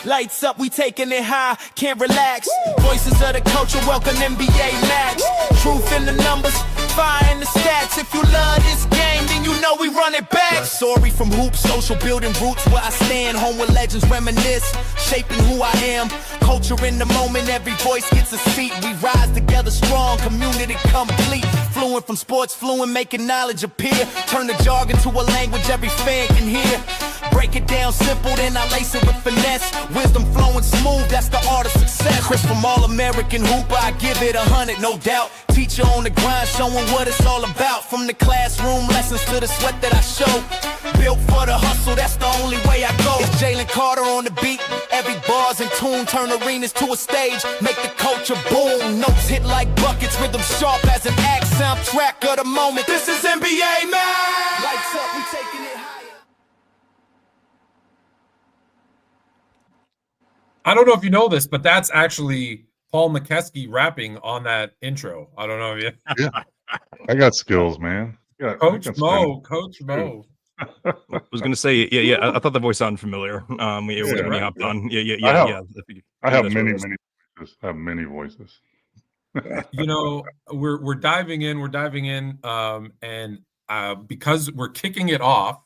Lights up, we taking it high, can't relax. Voices of the culture, welcome NBA match. Truth in the numbers, fire in the stats. If you love this game, then you know we run it back. Sorry from hoops, social building roots where I stand. Home with legends reminisce, shaping who I am. Culture in the moment, every voice gets a seat. We rise together strong, community complete. Fluent from sports, fluent, making knowledge appear. Turn the jargon to a language every fan can hear. Break it down simple, then I lace it with finesse. Wisdom flowing smooth, that's the art of success. Chris from All-American Hooper, I give it 100, no doubt. Teacher on the grind, showing what it's all about. From the classroom lessons to the sweat that I show. Built for the hustle, that's the only way I go. It's Jalen Carter on the beat, every bar's in tune. Turn arenas to a stage, make the culture boom. Notes hit like buckets, rhythm sharp as an axe. Soundtrack of the moment, this is NBA, man! Lights up, we taking it higher. I don't know if you know this, but that's actually Paul McKeskey rapping on that intro. I don't know if you. Yeah, I got skills, man. Yeah, Coach Mo. I was going to say, yeah. I thought the voice sounded familiar. When you hopped on. Yeah. I have many voices. I have many voices. You know, we're diving in. And because we're kicking it off,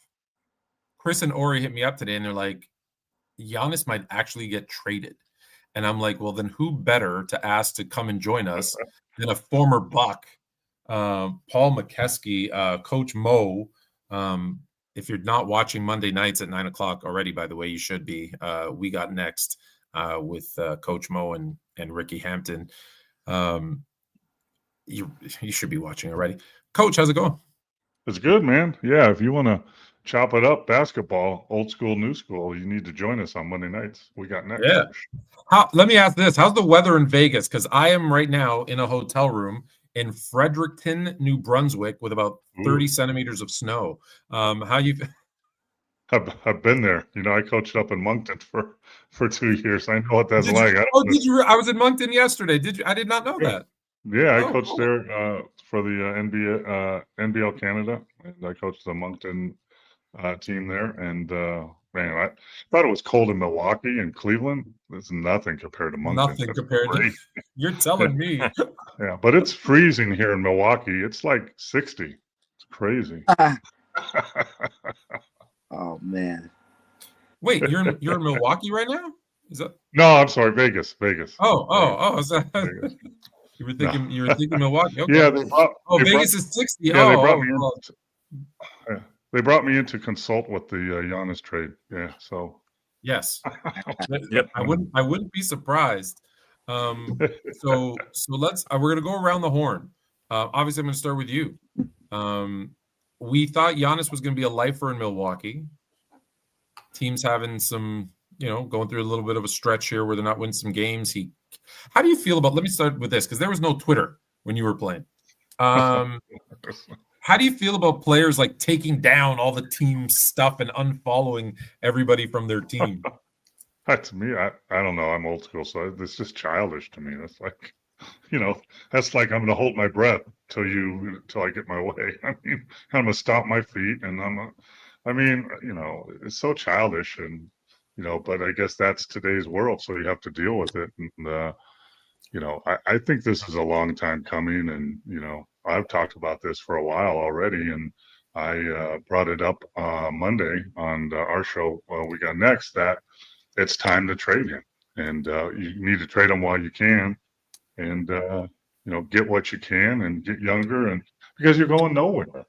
Chris and Ori hit me up today, and they're like, Giannis might actually get traded. And I'm like, well, then who better to ask to come and join us than a former Buck, Paul McKeskey, Coach Mo. If you're not watching Monday nights at 9:00 already, by the way, you should be. We got next with Coach Mo and Ricky Hampton. You should be watching already. Coach, how's it going? It's good, man. Yeah, if you want to chop it up, basketball, old school, new school, you need to join us on Monday nights. We got next. Yeah. Let me ask this. How's the weather in Vegas? Because I am right now in a hotel room in Fredericton, New Brunswick, with about 30 centimeters of snow. How you? I've been there. You know, I coached up in Moncton for 2 years. I know what that's like. Did you? I was in Moncton yesterday. Did you? I did not know that. Yeah, I coached there for the NBL Canada, and I coached the Moncton team there. And man, I thought it was cold in Milwaukee and Cleveland. It's nothing compared to Moncton. Nothing compared to. You're telling me. Yeah, but it's freezing here in Milwaukee. It's like 60. It's crazy. Oh man. Wait, you're in Milwaukee right now? Is that? No, I'm sorry, Vegas. Oh. Vegas. You were thinking Milwaukee. Okay. Yeah, Vegas is 60. Yeah, they brought me in to consult with the Giannis trade. Yeah, so yes. Yep. I wouldn't be surprised. So let's we're gonna go around the horn. Obviously, I'm gonna start with you. We thought Giannis was gonna be a lifer in Milwaukee. Team's having some, going through a little bit of a stretch here where they're not winning some games. How do you feel about? Let me start with this because there was no Twitter when you were playing. How do you feel about players like taking down all the team stuff and unfollowing everybody from their team? To me, I don't know. I'm old school, so it's just childish to me. That's like, that's like I'm going to hold my breath till I get my way. I mean, I'm going to stomp my feet, and it's so childish, and but I guess that's today's world, so you have to deal with it. And I think this is a long time coming, and I've talked about this for a while already, and I brought it up Monday on our show. We got next that it's time to trade him, and you need to trade him while you can, and get what you can and get younger, and because you're going nowhere.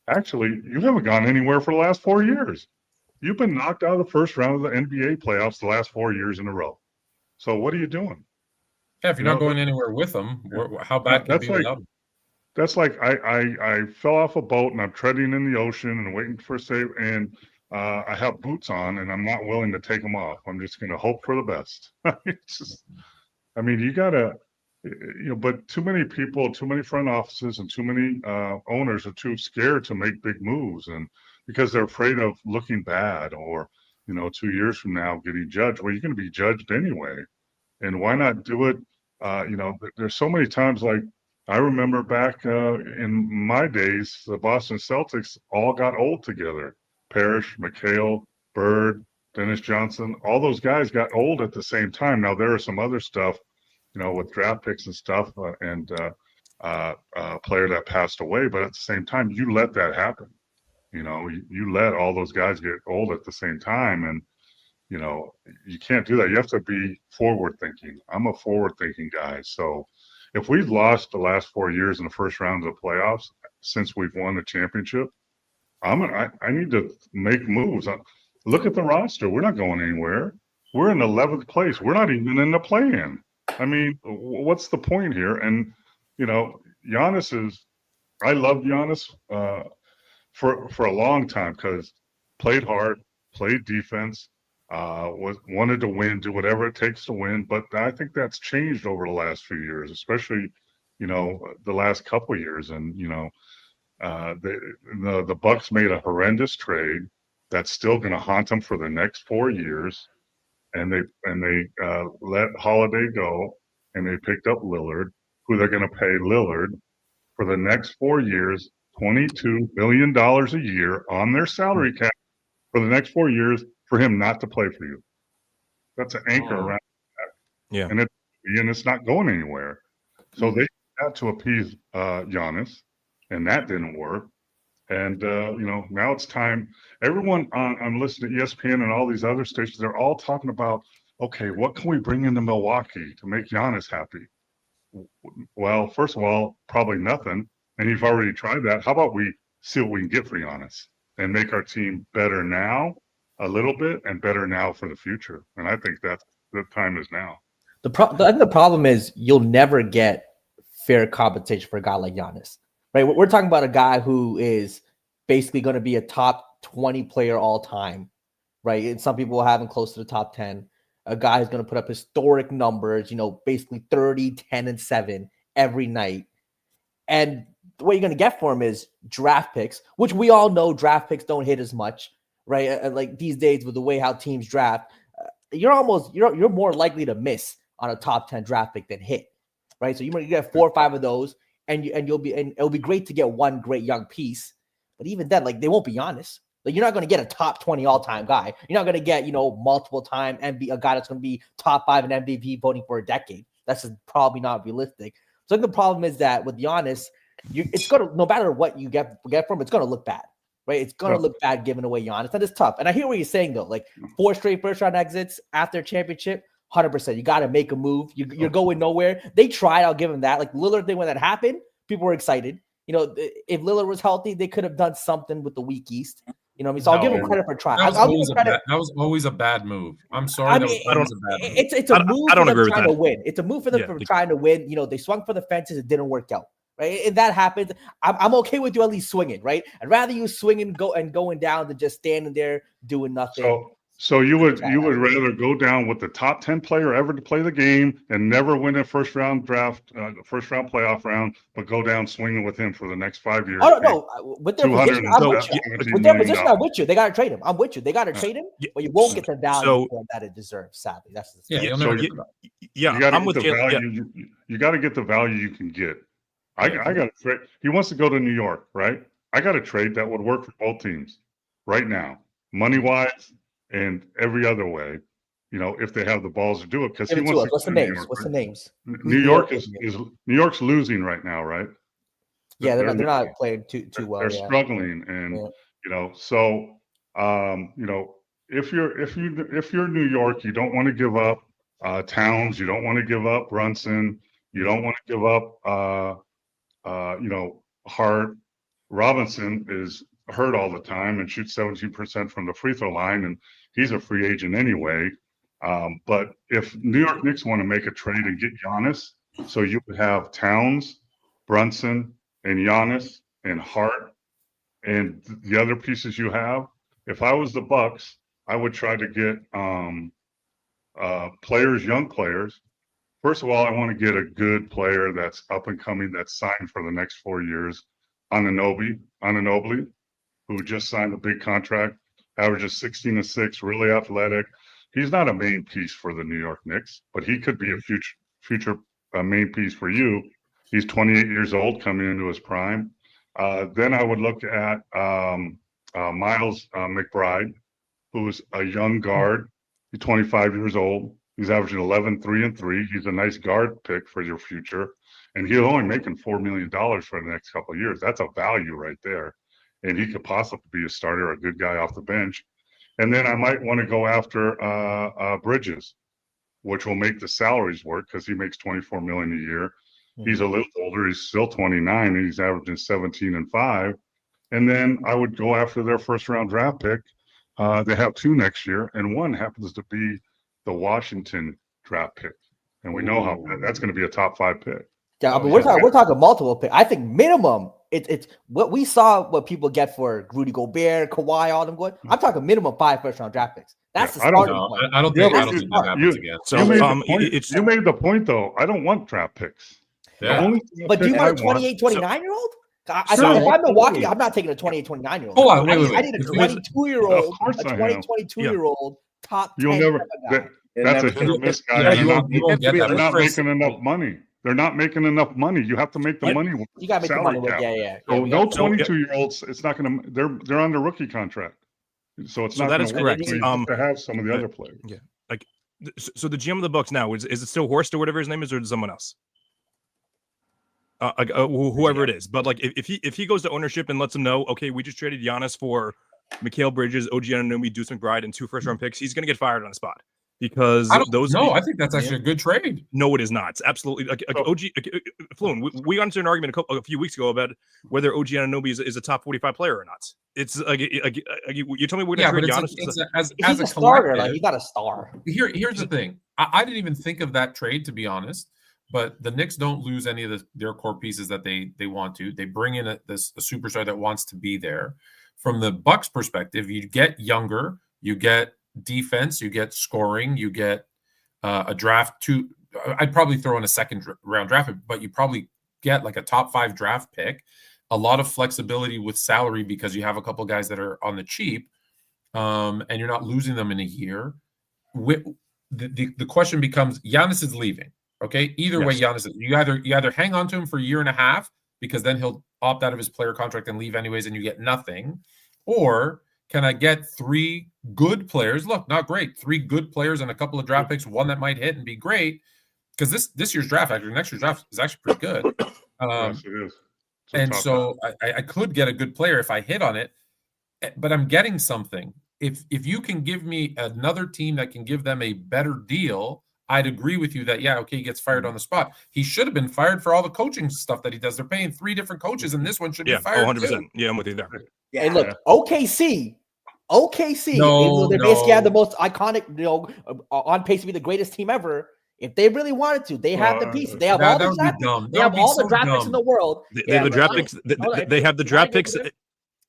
Actually, you haven't gone anywhere for the last 4 years. You've been knocked out of the first round of the NBA playoffs the last 4 years in a row. So what are you doing? Yeah, if you're not going anywhere with them, how bad can it be without them? That's like I fell off a boat and I'm treading in the ocean and waiting for a save, and I have boots on and I'm not willing to take them off. I'm just going to hope for the best. You got to, but too many people, too many front offices, and too many owners are too scared to make big moves, and because they're afraid of looking bad or, 2 years from now getting judged. Well, you're going to be judged anyway. And why not do it? There's so many times, like I remember back in my days, the Boston Celtics all got old together. Parrish, McHale, Bird, Dennis Johnson, all those guys got old at the same time. Now there are some other stuff, with draft picks and stuff, and player that passed away, but at the same time, you let that happen. You let all those guys get old at the same time, and you can't do that. You have to be forward thinking. I'm a forward thinking guy. So if we've lost the last 4 years in the first round of the playoffs since we've won the championship, I need to make moves. Look at the roster. We're not going anywhere. We're in 11th place. We're not even in the play-in. I mean, what's the point here? And Giannis is. I loved Giannis for a long time because played hard, played defense, wanted to win, do whatever it takes to win. But I think that's changed over the last few years, especially the last couple of years. And the Bucks made a horrendous trade that's still going to haunt them for the next 4 years, and they let Holiday go, and they picked up Lillard, who they're going to pay Lillard for the next 4 years, $22 million a year on their salary cap for the next 4 years for him not to play for you. That's an anchor around that. Yeah, and it's not going anywhere. So they had to appease Giannis, and that didn't work. And now it's time. Everyone I'm listening to ESPN and all these other stations, they're all talking about, okay, what can we bring into Milwaukee to make Giannis happy? Well, first of all, probably nothing. And you've already tried that. How about we see what we can get for Giannis and make our team better now a little bit and better now for the future? And I think that's the time is now. The problem is you'll never get fair compensation for a guy like Giannis. Right, we're talking about a guy who is basically going to be a top 20 player all time, right? And some people will have him close to the top 10. A guy who's going to put up historic numbers, basically 30, 10, and 7 every night. And what you're going to get for him is draft picks, which we all know draft picks don't hit as much, right? Like these days with the way how teams draft, you're more likely to miss on a top 10 draft pick than hit, right? So you get 4 or 5 of those. And it'll be great to get one great young piece, but even then, like they won't be honest. Like you're not going to get a top 20 all time guy. You're not going to get multiple time a guy that's going to be top 5 in MVP voting for a decade. That's just probably not realistic. So I think the problem is that with Giannis, it's going to, no matter what you get from, it's going to look bad, right? It's going to look bad giving away Giannis. That is tough. And I hear what you're saying though. Like 4 straight first round exits after a championship. 100%. You got to make a move. You're going nowhere. They tried. I'll give them that. Like Lillard thing, when that happened, people were excited. If Lillard was healthy, they could have done something with the weak East. So I'll give them credit for trying. That was always a bad move. I'm sorry. I mean, that was a bad move. It's a move for them trying to win. It's a move for them trying to win. They swung for the fences. It didn't work out. Right. If that happens, I'm okay with you at least swinging. Right. I'd rather you swinging going down than just standing there doing nothing. So you would rather go down with the top 10 player ever to play the game and never win a first round playoff round, but go down swinging with him for the next 5 years. Oh no, with their position, I'm with you. With their position, I'm with you. They got to trade him. I'm with you. They got to trade him, but you won't get the value that it deserves. Sadly, that's the I'm with you. You got to get the value you can get. I got to trade. He wants to go to New York, right? I got a trade that would work for both teams right now, money wise. And every other way, if they have the balls to do it, because he wants to. What's the names? What's the names? New York is losing right now, right? Yeah, they're not playing too well. They're struggling, and so if you're New York, you don't want to give up Towns, you don't want to give up Brunson, you don't want to give up Hart. Robinson is hurt all the time and shoots 17% from the free throw line, and he's a free agent anyway. But if New York Knicks want to make a trade and get Giannis, so you would have Towns, Brunson, and Giannis, and Hart, and the other pieces you have. If I was the Bucks, I would try to get young players. First of all, I want to get a good player that's up and coming, that's signed for the next 4 years. Anunoby, who just signed a big contract, averages 16-6, really athletic. He's not a main piece for the New York Knicks, but he could be a future main piece for you. He's 28 years old, coming into his prime. Then I would look at Miles McBride, who's a young guard. He's 25 years old. He's averaging 11, 3 and 3. He's a nice guard pick for your future. And he's only making $4 million for the next couple of years. That's a value right there. And he could possibly be a starter, a good guy off the bench. And then I might want to go after Bridges, which will make the salaries work because he makes $24 million a year. He's a little older. He's still 29 and he's averaging 17 and 5. And then I would go after their first round draft pick. They have 2 next year, and one happens to be the Washington draft pick. And we know how that's going to be a top 5 pick. Yeah, but we're talking multiple picks. I think minimum it's what we saw what people get for Rudy Gobert, Kawhi, all them going. I'm talking minimum 5 first round draft picks. That's the starting point. I don't think that happens again. So you made the point though. I don't want draft picks. Yeah. But do you want a 28, 29-year-old? If I'm Milwaukee, I'm not taking a 28, 29-year-old. Hold on, wait. I need a 22-year-old, a 22-year-old top 10. You'll never. That's a hit miss guy. They're not making enough money. They're not making enough money. You have to make the money. You got to make the money work. Yeah. So no 22-year-olds. It's not going to. They're on the rookie contract, so it's not. That is correct. To have some of the other players. Yeah. Like, so the GM of the Bucks now is it still Horst or whatever his name is, or is it someone else? Whoever it is, but like if he goes to ownership and lets them know, okay, we just traded Giannis for Mikal Bridges, OG Anunoby, Deuce McBride, and 2 first-round picks, he's going to get fired on the spot because I think that's actually a good trade. No, it is not. It's absolutely like OG. Floon, we got into an argument a few weeks ago about whether OG Anunoby is a top 45 player or not. It's like you told me we're going to trade Giannis. He's a starter. Like, he's not a star. Here's the thing. I didn't even think of that trade, to be honest. But the Knicks don't lose any of their core pieces that they want to. They bring in a superstar that wants to be there. From the Bucks' perspective, you get younger, you get defense, you get scoring, you get a draft. I'd probably throw in a second round draft, but you probably get like a top 5 draft pick. A lot of flexibility with salary because you have a couple guys that are on the cheap, and you're not losing them in a year. The question becomes: Giannis is leaving. Okay. Either way, Giannis, you either hang on to him for a year and a half because then he'll opt out of his player contract and leave anyways, and you get nothing. Or can I get 3 good players? Look, not great. 3 good players and a couple of draft picks, one that might hit and be great. Because this year's draft, actually, next year's draft is actually pretty good. Yes, it is. And so I could get a good player if I hit on it, but I'm getting something. If you can give me another team that can give them a better deal, I'd agree with you that, he gets fired on the spot. He should have been fired for all the coaching stuff that he does. They're paying 3 different coaches, and this one should be fired 100%. too. Yeah, I'm with you there. Yeah. And look, OKC, they basically have the most iconic, on pace to be the greatest team ever. If they really wanted to, they have the pieces. They have all the draft picks. They have all the draft picks in the world. They have the draft picks. They have the draft picks. They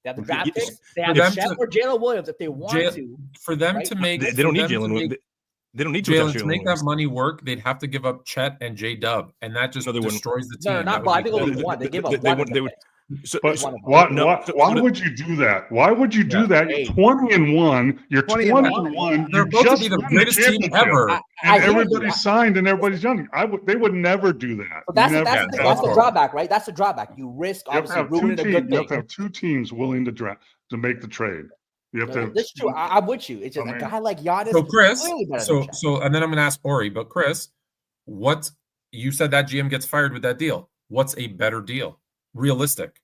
have the draft picks. They have Chet or Jalen Williams if they want to. For them to make, they don't need Jalen. They don't need Jalen to make that money work. They'd have to give up Chet and J-Dub, and that just destroys the team. No, not. I think only one. They give up one. They would. So, but why would you do that? Why would you do that? You're 20-1. You're 20-1. They're about to be the greatest team ever. And everybody's signed and everybody's young. They would never do that. But that's the drawback, right? That's the drawback. You risk obviously ruining a good thing. You have to have 2 teams willing to make the trade. You have to. That's true. I'm with you. It's just a guy like Giannis. So Chris, and then I'm going to ask Ori, but Chris, you said that GM gets fired with that deal. What's a better deal? Realistic.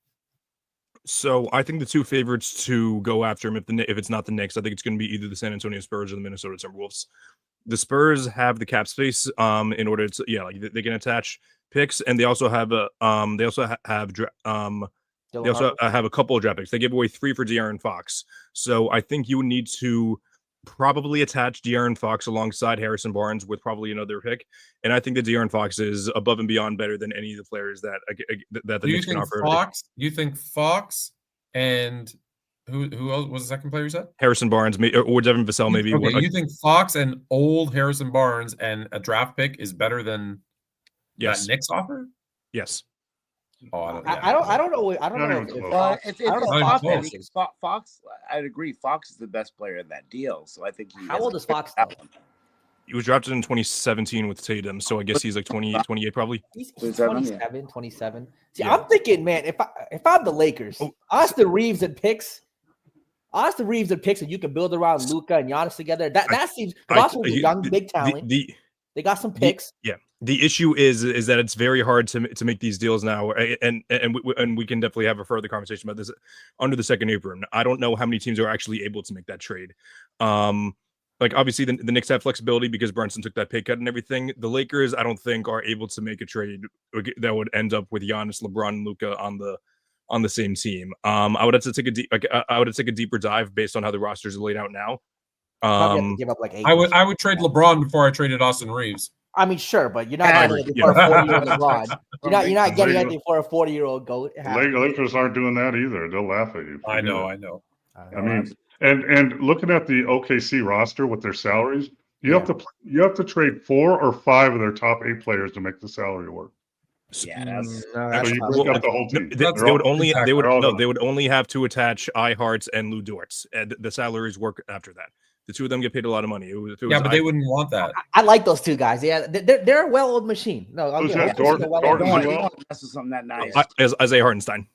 So I think the 2 favorites to go after him, if it's not the Knicks, I think it's going to be either the San Antonio Spurs or the Minnesota Timberwolves. The Spurs have the cap space in order to they can attach picks, and they also have a couple of draft picks. They gave away 3 for De'Aaron Fox. So I think you would need to probably attach De'Aaron Fox alongside Harrison Barnes with probably another pick. And I think that De'Aaron Fox is above and beyond better than any of the players that the Knicks can offer. You think Fox and who else was the second player you said? Harrison Barnes or Devin Vassell maybe. Okay, you think Fox and old Harrison Barnes and a draft pick is better than that Knicks offer? Yes. Oh, I don't know. If Fox, I'd agree. Fox is the best player in that deal. So I think how old is Fox? He was drafted in 2017 with Tatum, so I guess he's like 28 probably. He's 27. See, I'm thinking, man, if I'm the Lakers, Austin Reeves and picks, Austin Reeves and picks that you can build around Luka and Giannis together. That seems Austin's a you- young, big talent. They got some picks. The issue is that it's very hard to make these deals now, and we can definitely have a further conversation about this under the second apron. I don't know how many teams are actually able to make that trade. Like obviously the Knicks have flexibility because Brunson took that pay cut and everything. The Lakers, I don't think, are able to make a trade that would end up with Giannis, LeBron, and Luka on the same team. I would have to take a deeper dive based on how the rosters are laid out now. Probably have to give up like 8. I would trade LeBron before I traded Austin Reeves. I mean, sure, but you're not getting anything for a 40-year-old LeBron. You're not getting anything for a 40-year-old GOAT. Lakers aren't doing that either. They'll laugh at you. I know. I mean, and looking at the OKC roster with their salaries, you have to trade 4 or 5 of their top 8 players to make the salary work. Yeah, that's So you break up the whole team. They would only have to attach iHearts and Lou Dortz, and the salaries work after that. The two of them get paid a lot of money. But they wouldn't want that. I like those two guys. Yeah, they're a well-oiled machine. No, Who's that? Dortz as well? This is something that nice. Isaiah Hartenstein.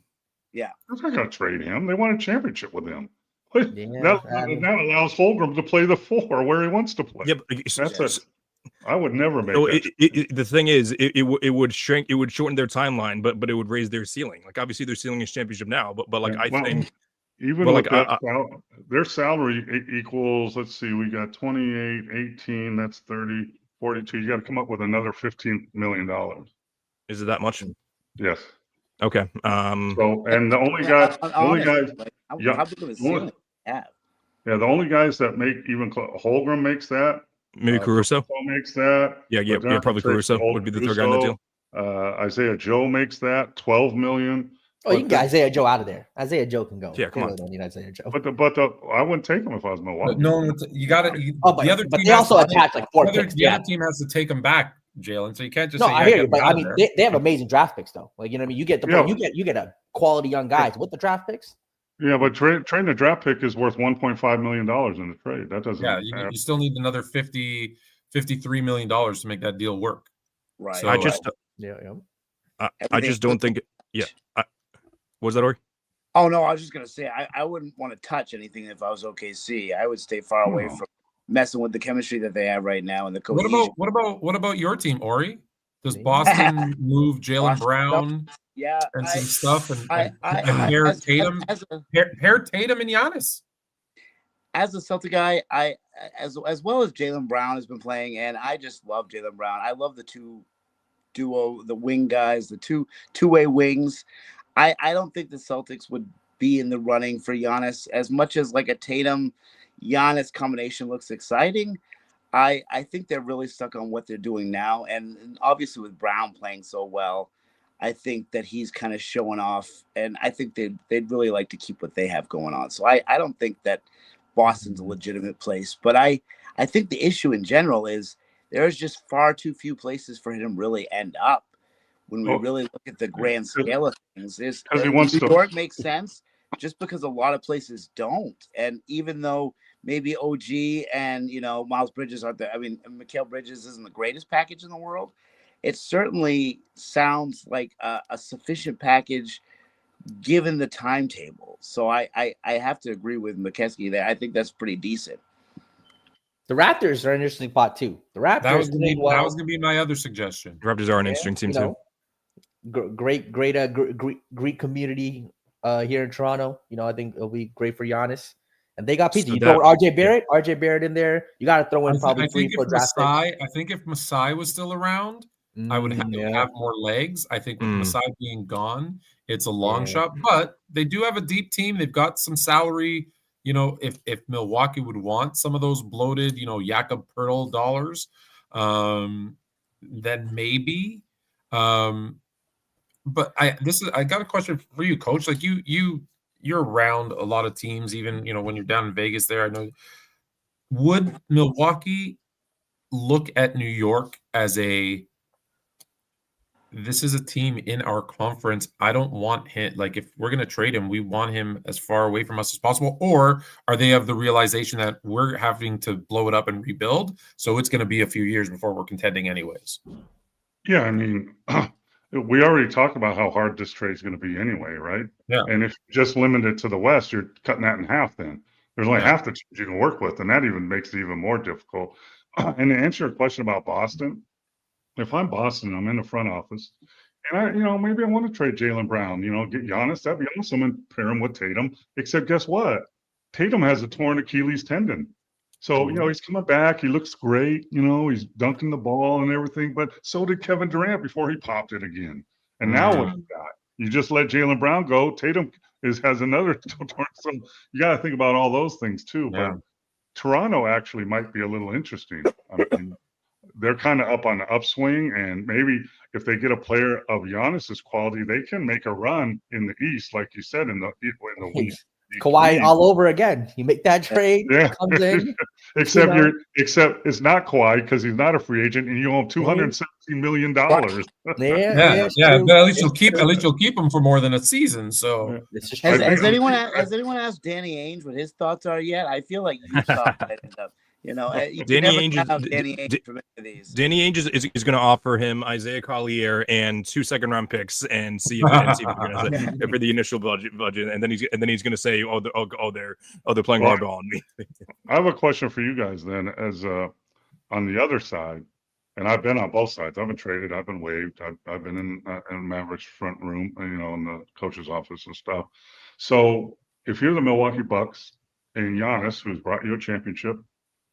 Yeah, They're not going to trade him. They won a championship with him. Yeah, that allows Holmgren to play the 4 where he wants to play. Yeah, That's it. I would never make so that. the thing is, it would shrink. It would shorten their timeline, but it would raise their ceiling. Like obviously, their ceiling is championship now, but like I think. Even with that, their salary equals, let's see, we got 28, 18, that's 30, 42. You got to come up with another $15 million. Is it that much? Yes. Okay. So, and the only guys, the only guys that make even Holmgren makes that. Maybe Caruso makes that. Yeah, probably Caruso would be the third guy in the deal. Isaiah Joe makes that $12 million. Oh, you can get Isaiah Joe out of there. Isaiah Joe can go. Yeah, come on. Don't need Isaiah Joe. But I wouldn't take him if I was Milwaukee. But no, you got to. But they also attach like 4 picks. The other team has to take him back, Jalen. So you can't just. No, say, I hear you, but I mean, they have amazing draft picks though. Like you know what I mean. You get you get a quality young guys with the draft picks. Yeah, but trading the draft pick is worth $1.5 million in the trade. That doesn't. Yeah, you still need another $53 million to make that deal work. Right. So, I just don't think. Was that Ori? Oh no, I was just gonna say I wouldn't want to touch anything if I was OKC. I would stay far away from messing with the chemistry that they have right now and the cohesion. What about your team, Ori? Does Boston move Jalen Brown? Yeah, and some stuff and pair Tatum and Giannis. As a Celtic guy, as well as Jalen Brown has been playing, and I just love Jalen Brown. I love the duo, the wing guys, the two-way wings. I don't think the Celtics would be in the running for Giannis as much as like a Tatum Giannis combination looks exciting. I think they're really stuck on what they're doing now. And obviously with Brown playing so well, I think that he's kind of showing off, and I think they'd really like to keep what they have going on. So I don't think that Boston's a legitimate place, but I think the issue in general is there's just far too few places for him to really end up. When we really look at the grand scale of things, New York makes sense just because a lot of places don't. And even though maybe OG and, Miles Bridges aren't there, I mean, Mikal Bridges isn't the greatest package in the world. It certainly sounds like a sufficient package given the timetable. So I have to agree with McKeskey there. I think that's pretty decent. The Raptors are an interesting pot too. The Raptors that was going to be my other suggestion. The Raptors are an interesting team too. Great Greek community here in Toronto. I think it'll be great for Giannis. And they got pieces. You throw RJ Barrett in there. You got to throw in probably 3 for draft. I think if Masai was still around, I would have more legs. I think with Masai being gone, it's a long shot. But they do have a deep team. They've got some salary. If Milwaukee would want some of those bloated, Jakob Poeltl dollars, then maybe. But I got a question for you, Coach. Like you're around a lot of teams, even when you're down in Vegas. There, I know. Would Milwaukee look at New York as this is a team in our conference? I don't want him. Like if we're going to trade him, we want him as far away from us as possible. Or are they of the realization that we're having to blow it up and rebuild? So it's going to be a few years before we're contending, anyways. Yeah, I mean. we already talked about how hard this trade is going to be anyway, right? Yeah. And if you just limit it to the West, you're cutting that in half then. There's only Yeah. half the teams you can work with, and that even makes it even more difficult. And to answer your question about Boston, if I'm Boston, I'm in the front office, and maybe I want to trade Jaylen Brown, get Giannis, that'd be awesome, and pair him with Tatum. Except guess what? Tatum has a torn Achilles tendon. So, he's coming back. He looks great. He's dunking the ball and everything. But so did Kevin Durant before he popped it again. And now what you got? You just let Jaylen Brown go. Tatum has another torn. So you got to think about all those things too. Yeah. But Toronto actually might be a little interesting. I mean, they're kind of up on the upswing, and maybe if they get a player of Giannis's quality, they can make a run in the East, like you said, in the West. Kawhi all over again. You make that trade, comes in. except it's not Kawhi because he's not a free agent, and you owe him $217 million. Yeah. But at least you'll keep him for more than a season. So has anyone asked Danny Ainge what his thoughts are yet? I feel like you thought that ended up. Danny Ainge is going to offer him Isaiah Collier and 2 second-round picks and see if they're going to say for the initial budget, and then he's going to say, they're playing hardball on me. I have a question for you guys then, as on the other side, and I've been on both sides. I've been traded, I've been waived, I've been in Mavericks front room, in the coach's office and stuff. So if you're the Milwaukee Bucks and Giannis, who's brought you a championship,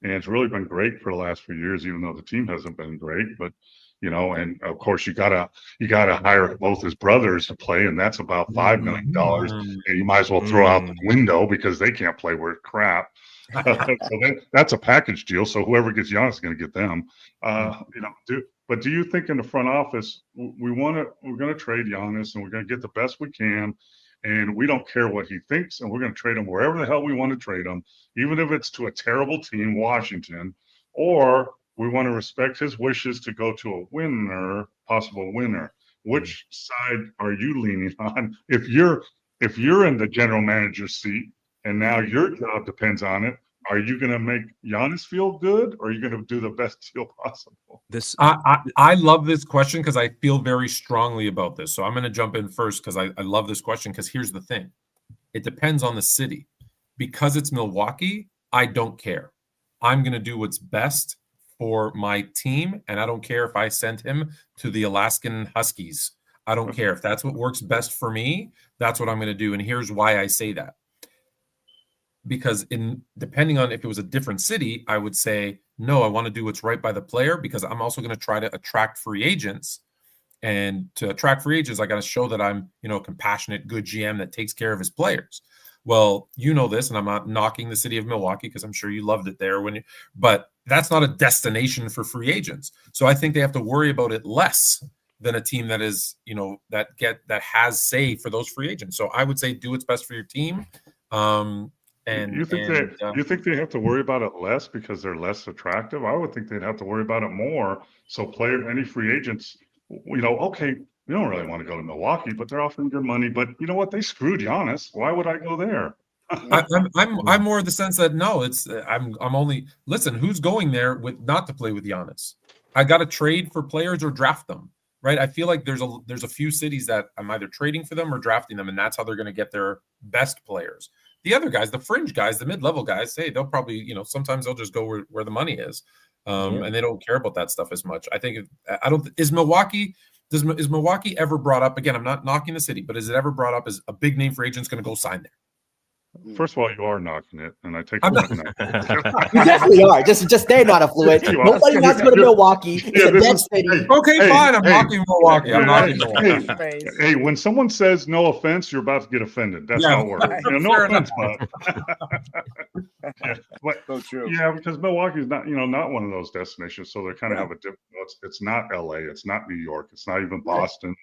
and it's really been great for the last few years, even though the team hasn't been great. But and of course you gotta hire both his brothers to play, and that's about $5 million, and you might as well throw out the window because they can't play worth crap. So that's a package deal. So whoever gets Giannis is going to get them. But do you think in the front office we're going to trade Giannis and we're going to get the best we can? And we don't care what he thinks, and we're going to trade him wherever the hell we want to trade him, even if it's to a terrible team, Washington, or we want to respect his wishes to go to a possible winner. Which side are you leaning on? If you're in the general manager's seat and now your job depends on it, are you going to make Giannis feel good, or are you going to do the best deal possible? I love this question because I feel very strongly about this. So I'm going to jump in first because I love this question, because here's the thing. It depends on the city. Because it's Milwaukee, I don't care. I'm going to do what's best for my team, and I don't care if I send him to the Alaskan Huskies. I don't care. If that's what works best for me, that's what I'm going to do. And here's why I say that. Because depending on if it was a different city, I would say, no, I want to do what's right by the player, because I'm also going to try to attract free agents. And to attract free agents, I got to show that I'm, a compassionate, good GM that takes care of his players. Well, this, and I'm not knocking the city of Milwaukee because I'm sure you loved it there but that's not a destination for free agents. So I think they have to worry about it less than a team that is, that has say for those free agents. So I would say do what's best for your team. And you think they have to worry about it less because they're less attractive? I would think they'd have to worry about it more. So any free agents, okay, we don't really want to go to Milwaukee, but they're offering good money. But you know what? They screwed Giannis. Why would I go there? I'm more of the sense that no, I'm only listen. Who's going there not to play with Giannis? I got to trade for players or draft them, right? I feel like there's a few cities that I'm either trading for them or drafting them, and that's how they're going to get their best players. The other guys, the fringe guys, the mid-level guys, they'll probably, sometimes they'll just go where the money is, and they don't care about that stuff as much. I think is Milwaukee ever brought up? Again, I'm not knocking the city, but is it ever brought up as a big name free agent's going to go sign there? First of all, you are knocking it, and I take it. You definitely are. Just stay not affluent. Nobody wants to go to Milwaukee. It's a dead city. Okay, fine. I'm knocking Milwaukee. I'm knocking Milwaukee. Hey, when someone says no offense, you're about to get offended. That's how it works. No offense, but so true. Yeah, because Milwaukee's not one of those destinations, so they kind of have a different. It's not LA. It's not New York. It's not even Boston.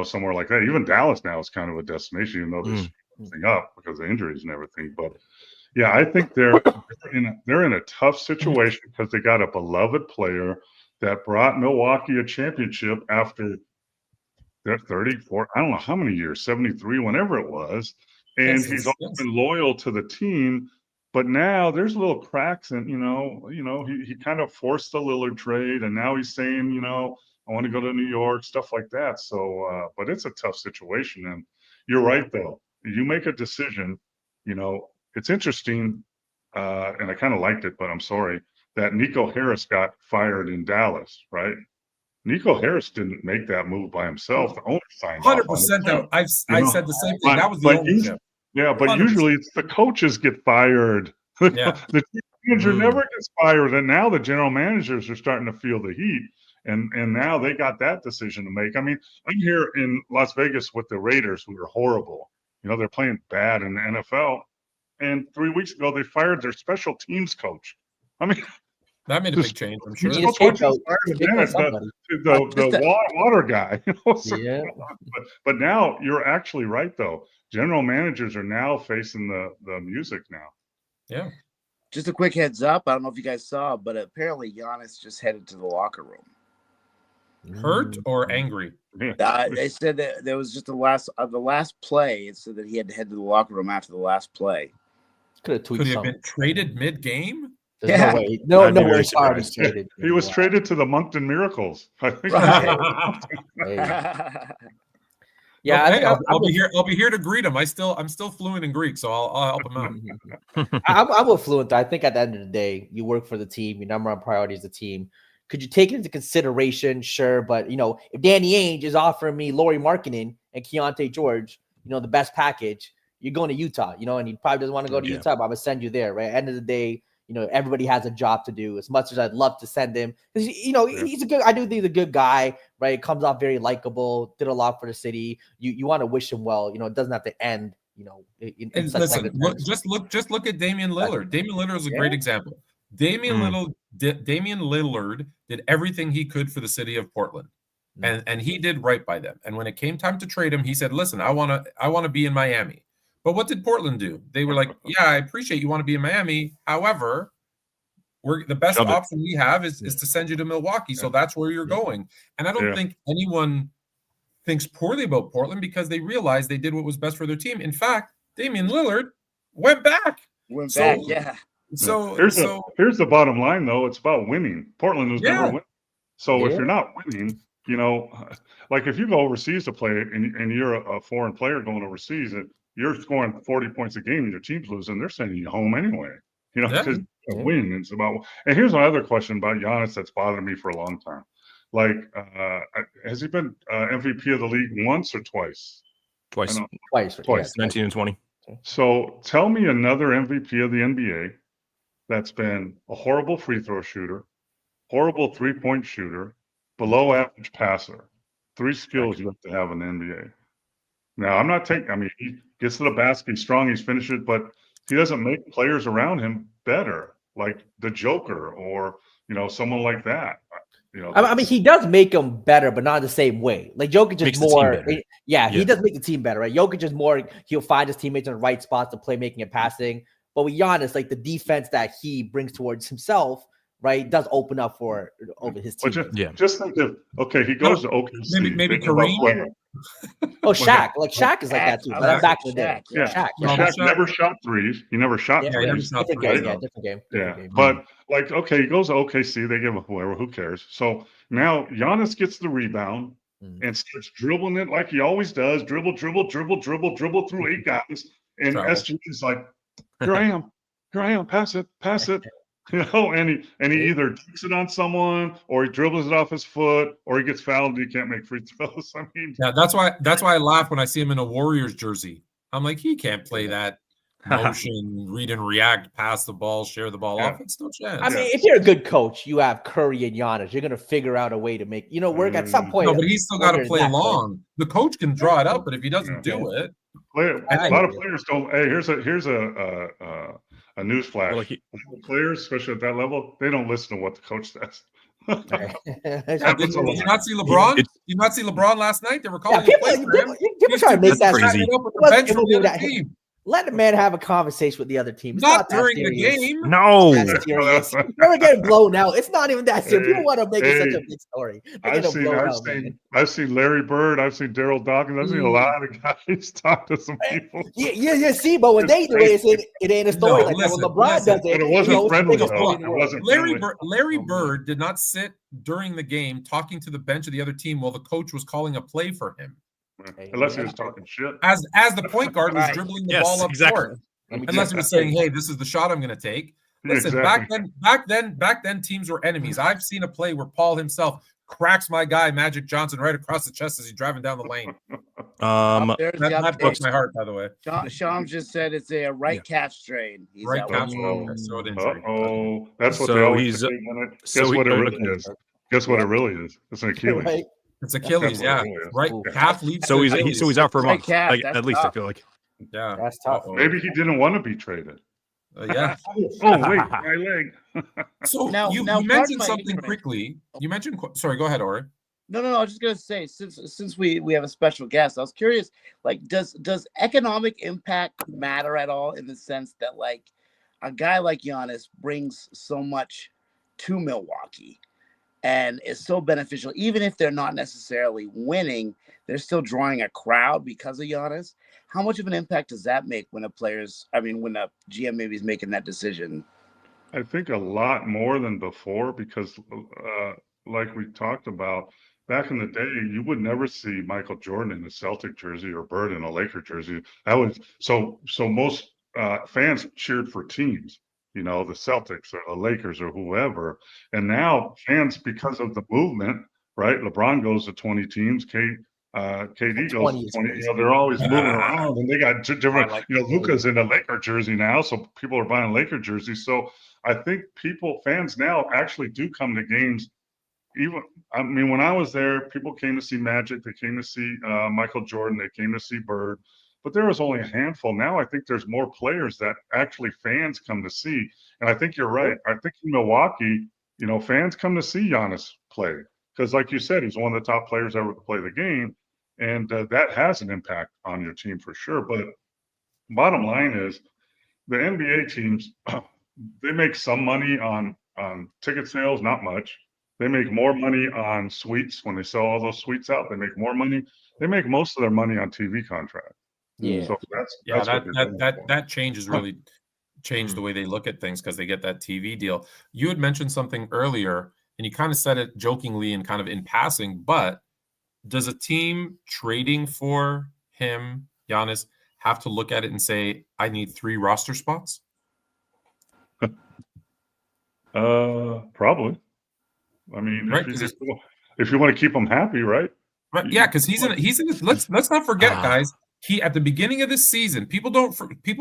Somewhere like that. Even Dallas now is kind of a destination, even though there's thing up because of injuries and everything. But yeah, I think they're in a tough situation because they got a beloved player that brought Milwaukee a championship after their 34, I don't know how many years, 73, whenever it was. And he's always been loyal to the team. But now there's little cracks, and he kind of forced the Lillard trade, and now he's saying, I want to go to New York, stuff like that. So, but it's a tough situation. And you're right, though. You make a decision, it's interesting. And I kind of liked it, but I'm sorry that Nico Harris got fired in Dallas, right? Nico Harris didn't make that move by himself. The owner signed off on it. 100%. Though I said the same thing. That was the but ownership. but 100%. usually it's the coaches get fired. Yeah. The team manager never gets fired, and now the general managers are starting to feel the heat, and now they got that decision to make. I mean, I'm here in Las Vegas with the Raiders, who are horrible. They're playing bad in the NFL, and 3 weeks ago they fired their special teams coach. I mean, that made a big change. I'm sure. The water guy. Yeah. But now you're actually right, though. General managers are now facing the music now. Yeah. Just a quick heads up. I don't know if you guys saw, but apparently Giannis just headed to the locker room. Hurt or angry? They said that there was just the last play. It said that he had to head to the locker room after the last play. Could he have been traded mid-game? No way. No way. Traded. He was traded to the Moncton Miracles. I think. Yeah, okay, I'll be here. I'll be here to greet him. I'm still fluent in Greek, so I'll help him out. I'm fluent. I think at the end of the day, you work for the team. Your number one priority is the team. Could you take it into consideration? Sure, but if Danny Ainge is offering me Lauri Markkanen and Keontae George, the best package, you're going to Utah. And he probably doesn't want to go to Utah, but I'm gonna send you there. Right? At the end of the day, everybody has a job to do. As much as I'd love to send him, because he's a good. I do think he's a good guy, right? Comes off very likable. Did a lot for the city. You want to wish him well. It doesn't have to end. And listen, just look at Damian Lillard. Damian Lillard is a great example. Damian Lillard did everything he could for the city of Portland, and he did right by them. And when it came time to trade him, he said, "Listen, I want to be in Miami." But what did Portland do? They were like, "Yeah, I appreciate you want to be in Miami. However, the best option we have is to send you to Milwaukee. So that's where you're going." And I don't think anyone thinks poorly about Portland because they realized they did what was best for their team. In fact, Damian Lillard went back. So here's the bottom line, though. It's about winning. Portland was never winning. So if you're not winning, like if you go overseas to play and you're a foreign player going overseas and you're scoring 40 points a game and your team's losing, they're sending you home anyway. Because win. It's about. And here's my other question about Giannis that's bothered me for a long time. Like, has he been MVP of the league once or twice? Twice. 19 and 20. So tell me another MVP of the NBA that's been a horrible free throw shooter, horrible 3-point shooter, below average passer. 3 skills you have to have in the NBA. Now, I'm not taking. I mean, he gets to the basket, he's strong, he's finished it, but he doesn't make players around him better, like the Joker or someone like that. I mean, he does make them better, but not the same way. Like Jokic is more. He does make the team better, right? Jokic is more. He'll find his teammates in the right spots to play, making and passing. But with Giannis, like the defense that he brings towards himself, right, does open up for over his team. Just think of he goes to OKC. Maybe Kareem. Shaq. Like Shaq is like that too. But back in the day. Shaq never shot threes. He never shot threes. Different game. But he goes to OKC. They give him whoever. Who cares? So now Giannis gets the rebound and starts dribbling it like he always does. Dribble through 8 guys. And SG is like, here I am. Pass it. And he either takes it on someone, or he dribbles it off his foot, or he gets fouled and he can't make free throws. I mean, that's why I laugh when I see him in a Warriors jersey. I'm like, he can't play that motion, read and react, pass the ball, share the ball off. It's no chance. I mean, if you're a good coach, you have Curry and Giannis. You're gonna figure out a way to make work at some point. No, but he's still got to play along. The coach can draw it up, but if he doesn't do it, a lot of players don't. Hey, here's a news flash. Players, especially at that level, they don't listen to what the coach says. Did you not see LeBron? Did you not see LeBron last night? They were calling people try to make that crazy. Let the man have a conversation with the other team. It's Not that during the serious. game. No. That's serious. You're getting blown out. It's not even that serious. Hey, People want to make it such a hey, big story. They're getting blown out, man. I've seen Larry Bird, I've seen Daryl Dawkins, I've seen a lot of guys talk to some people. Yeah. See, but when they do it ain't a story No, like listen, that. When LeBron does But it, it wasn't it's the friendly, biggest though. story in the It world. wasn't Larry friendly. Bird did not sit during the game talking to the bench of the other team while the coach was calling a play for him. Unless he was talking shit. As the point guard was Right. dribbling the Yes, ball up exactly. court. Unless he was saying, "Hey, this is the shot I'm going to take." Listen, Exactly. back then, teams were enemies. I've seen a play where Paul himself cracks my guy Magic Johnson right across the chest as he's driving down the lane. There's That broke my heart, by the way. Sean just said it's a right calf strain. He's Right out calf with- strain. So it injury. Oh, that's what So they always he's- say. Guess so what it he- really is? Guess what it really is? It's an Achilles. Right? It's Achilles, That's yeah. what it is. Right, Ooh. calf leads. So to he's Achilles. out for a Right month. calf, Like, that's at least I tough. feel like. Yeah, That's tough. Uh-oh. Maybe he didn't want to be traded. Yeah. Oh, wait, my leg. So Now, you pardon mentioned my something ignorance. quickly. You mentioned. Sorry, go ahead, Ori. No. I was just gonna say, since we have a special guest, I was curious. Like, does economic impact matter at all in the sense that like a guy like Giannis brings so much to Milwaukee and is so beneficial, even if they're not necessarily winning, they're still drawing a crowd because of Giannis. How much of an impact does that make when when a GM maybe is making that decision? I think a lot more than before because, like we talked about, back in the day, you would never see Michael Jordan in a Celtic jersey or Bird in a Laker jersey. That was so most fans cheered for teams, the Celtics or the Lakers or whoever. And now fans, because of the movement, right? LeBron goes to 20 teams. KD goes 20 to is 20. crazy. They're always moving around, and they got different. I like Luka's in a Laker jersey now, so people are buying Laker jerseys. So I think fans now actually do come to games. When I was there, people came to see Magic, they came to see Michael Jordan, they came to see Bird, but there was only a handful. Now I think there's more players that actually fans come to see. And I think you're right. I think in Milwaukee, fans come to see Giannis play because, like you said, he's one of the top players ever to play the game. And that has an impact on your team for sure. But bottom line is the NBA teams, they make some money on ticket sales, not much. They make more money on suites when they sell all those suites out. They make more money. They make most of their money on TV contracts. Yeah. So that's what they're going for. that changes really changed the way they look at things because they get that TV deal. You had mentioned something earlier, and you kind of said it jokingly and kind of in passing, but does a team trading for him, Giannis, have to look at it and say, I need 3 roster spots? Probably. I mean, Right, if you want to keep them happy, right? Right, yeah, because he's in. Let's not forget, guys. He at the beginning of this season, people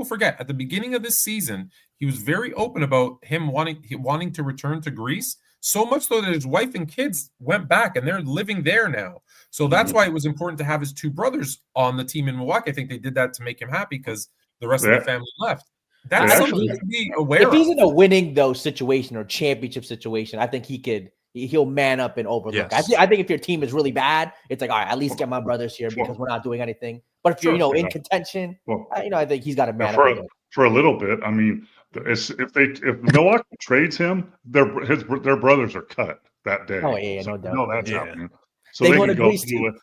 forget. At the beginning of this season, he was very open about him wanting to return to Greece. So much so that his wife and kids went back and they're living there now. So that's why it was important to have his 2 brothers on the team in Milwaukee. I think they did that to make him happy because the rest of the family left. That's something to be aware of. If he's in a winning situation or championship situation, I think he'll man up and overlook. Yes. I think if your team is really bad, it's like, all right, at least get my brothers here because we're not doing anything. But if you're, in contention, I think he's got to man up. For a little bit. I mean, if Milwaukee trades him, their brothers are cut that day. Oh yeah, no doubt. No, that's happening. So They they want can to go Greece do it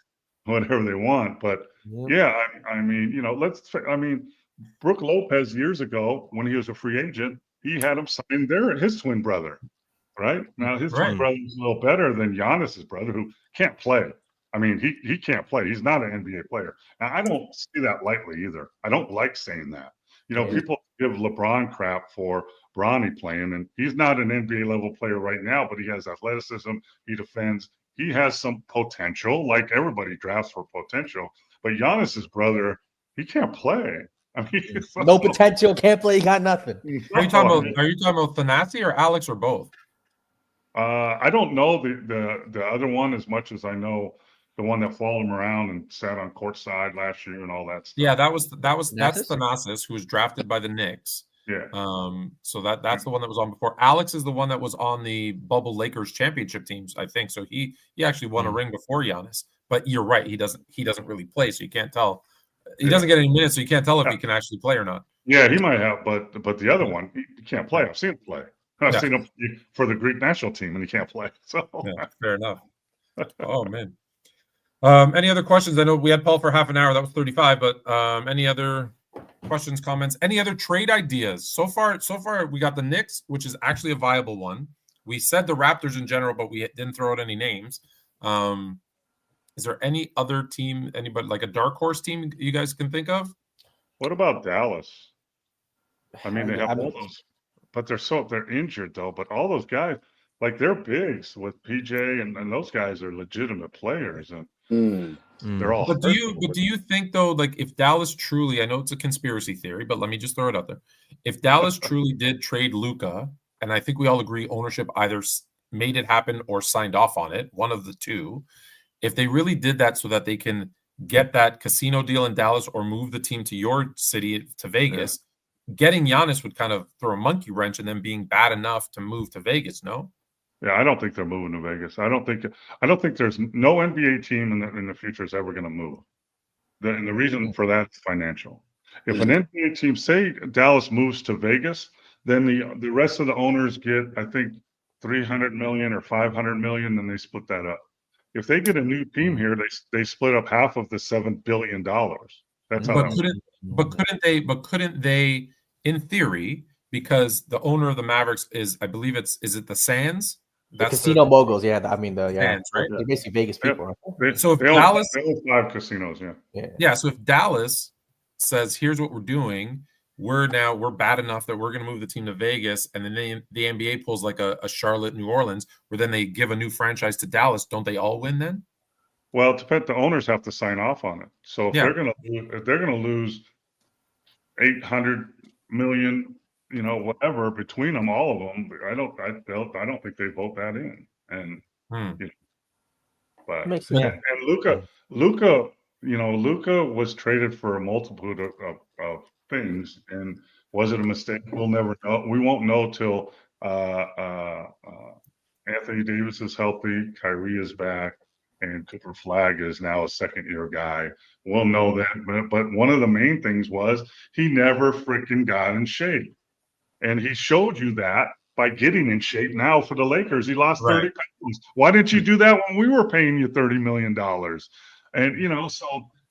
whatever they want. But Brooke Lopez years ago when he was a free agent, he had him sign his twin brother. Right now, his twin brother is a little better than Giannis's brother, who can't play. I mean, he can't play. He's not an NBA player. Now, I don't see that lightly either. I don't like saying that. People give LeBron crap for Bronny playing, and he's not an NBA level player right now, but he has athleticism. He defends. He has some potential, like everybody drafts for potential. But Giannis's brother, he can't play. I mean, no potential, can't play. He got nothing. Are you talking about Thanasi or Alex or both? I don't know the other one as much as I know the one that followed him around and sat on courtside last year and all that stuff. Yeah, that's Thanasis, who was drafted by the Knicks. Yeah. So that's the one that was on before. Alex is the one that was on the bubble Lakers championship teams, I think. So he actually won a ring before Giannis. But you're right, he doesn't really play, so you can't tell. he doesn't get any minutes, so you can't tell if he can actually play or not. Yeah, he might have, but the other one, he can't play. I've seen him play. I've Yeah. seen him for the Greek national team, and he can't play. So Yeah, fair enough. Oh man. Any other questions? I know we had Paul for half an hour. That was 35. But any other questions, comments, any other trade ideas? So far, we got the Knicks, which is actually a viable one. We said the Raptors in general, but we didn't throw out any names. Is there any other team, anybody like a dark horse team you guys can think of? what about Dallas? I mean, they have all those, but they're injured though. But all those guys, like they're bigs with PJ and those guys are legitimate players, and they're all. But do you think though, like if Dallas truly, I know it's a conspiracy theory, but let me just throw it out there. If Dallas truly did trade Luka, and I think we all agree ownership either made it happen or signed off on it, one of the two. If they really did that so that they can get that casino deal in Dallas or move the team to your city to Vegas, getting Giannis would kind of throw a monkey wrench and then being bad enough to move to Vegas. No. Yeah, I don't think they're moving to Vegas. I don't think there's no NBA team in the future is ever going to move. And the reason for that is financial. If an NBA team, say Dallas moves to Vegas, then the rest of the owners get, I think, 300 million or 500 million, and they split that up. If they get a new team here, they split up half of the $7 billion. That's how. Couldn't they, in theory, because the owner of the Mavericks is, I believe is it the Sands? That's casino moguls, yeah. Sands, right? They're basically Vegas people. So if Dallas, they own 5 casinos, yeah. So if Dallas says, "Here's what we're doing," we're bad enough that we're going to move the team to Vegas, and then the NBA pulls like a Charlotte, New Orleans, where then they give a new franchise to Dallas. Don't they all win then? Well, it depends. The owners have to sign off on it. So if they're going to lose 800 million, whatever between them, all of them, I don't think they vote that in. And but and Luka was traded for a multitude of things, and was it a mistake? We'll never know. We won't know till Anthony Davis is healthy, Kyrie is back, and Cooper Flag is now a second-year guy. We'll know that. But one of the main things was he never freaking got in shape. And he showed you that by getting in shape now for the Lakers. He lost 30 pounds. Why didn't you do that when we were paying you $30 million? And,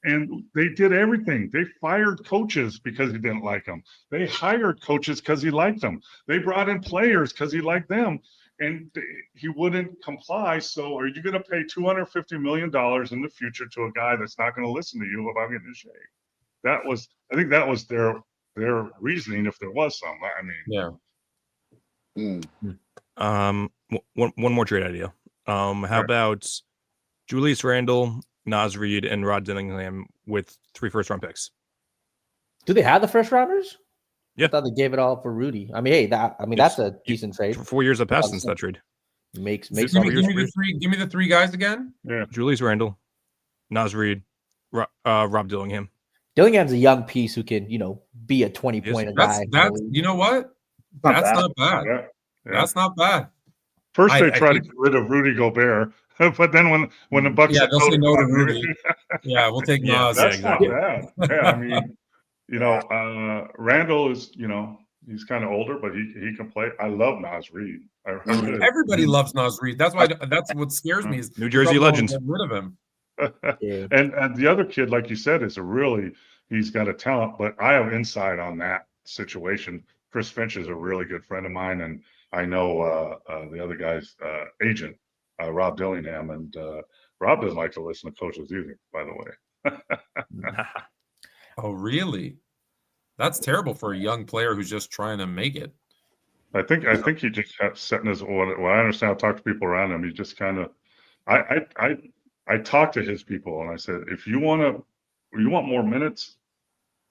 and they did everything. They fired coaches because he didn't like them. They hired coaches because he liked them. They brought in players because he liked them. And he wouldn't comply. So are you going to pay $250 million in the future to a guy that's not going to listen to you about getting in shape? I think that was their reasoning, if there was some. I mean, One more trade idea. How about Julius Randle, Naz Reid, and Rod Dillingham with 3 first-round picks? Do they have the first rounders? Yeah, I thought they gave it all for Rudy. I mean, that's a decent trade. 4 years have passed since that trade. Makes give me the 3 guys again. Yeah, Julius Randle, Naz Reid, Rob Dillingham. Dillingham's a young piece who can, be a 20-point guy. You know what? That's not bad. Yeah. That's not bad. First, they tried to get rid of Rudy Gobert, but then when the Bucks they'll say no to Rudy. Yeah, we'll take Naz. That's not bad. Yeah, I mean, Randall is, he's kind of older, but he can play. I love Naz Reid. Everybody loves Naz Reid. That's what scares me is New Jersey legend. Get rid of him. And the other kid, like you said, he's got a talent, but I have insight on that situation. Chris Finch is a really good friend of mine, and I know the other guy's agent, Rob Dillingham, and Rob doesn't like to listen to coaches either, by the way. Oh, really? That's terrible for a young player who's just trying to make it. I think he just kept setting his. What I understand, I talk to people around him. He just kind of. I talked to his people and I said, if you want more minutes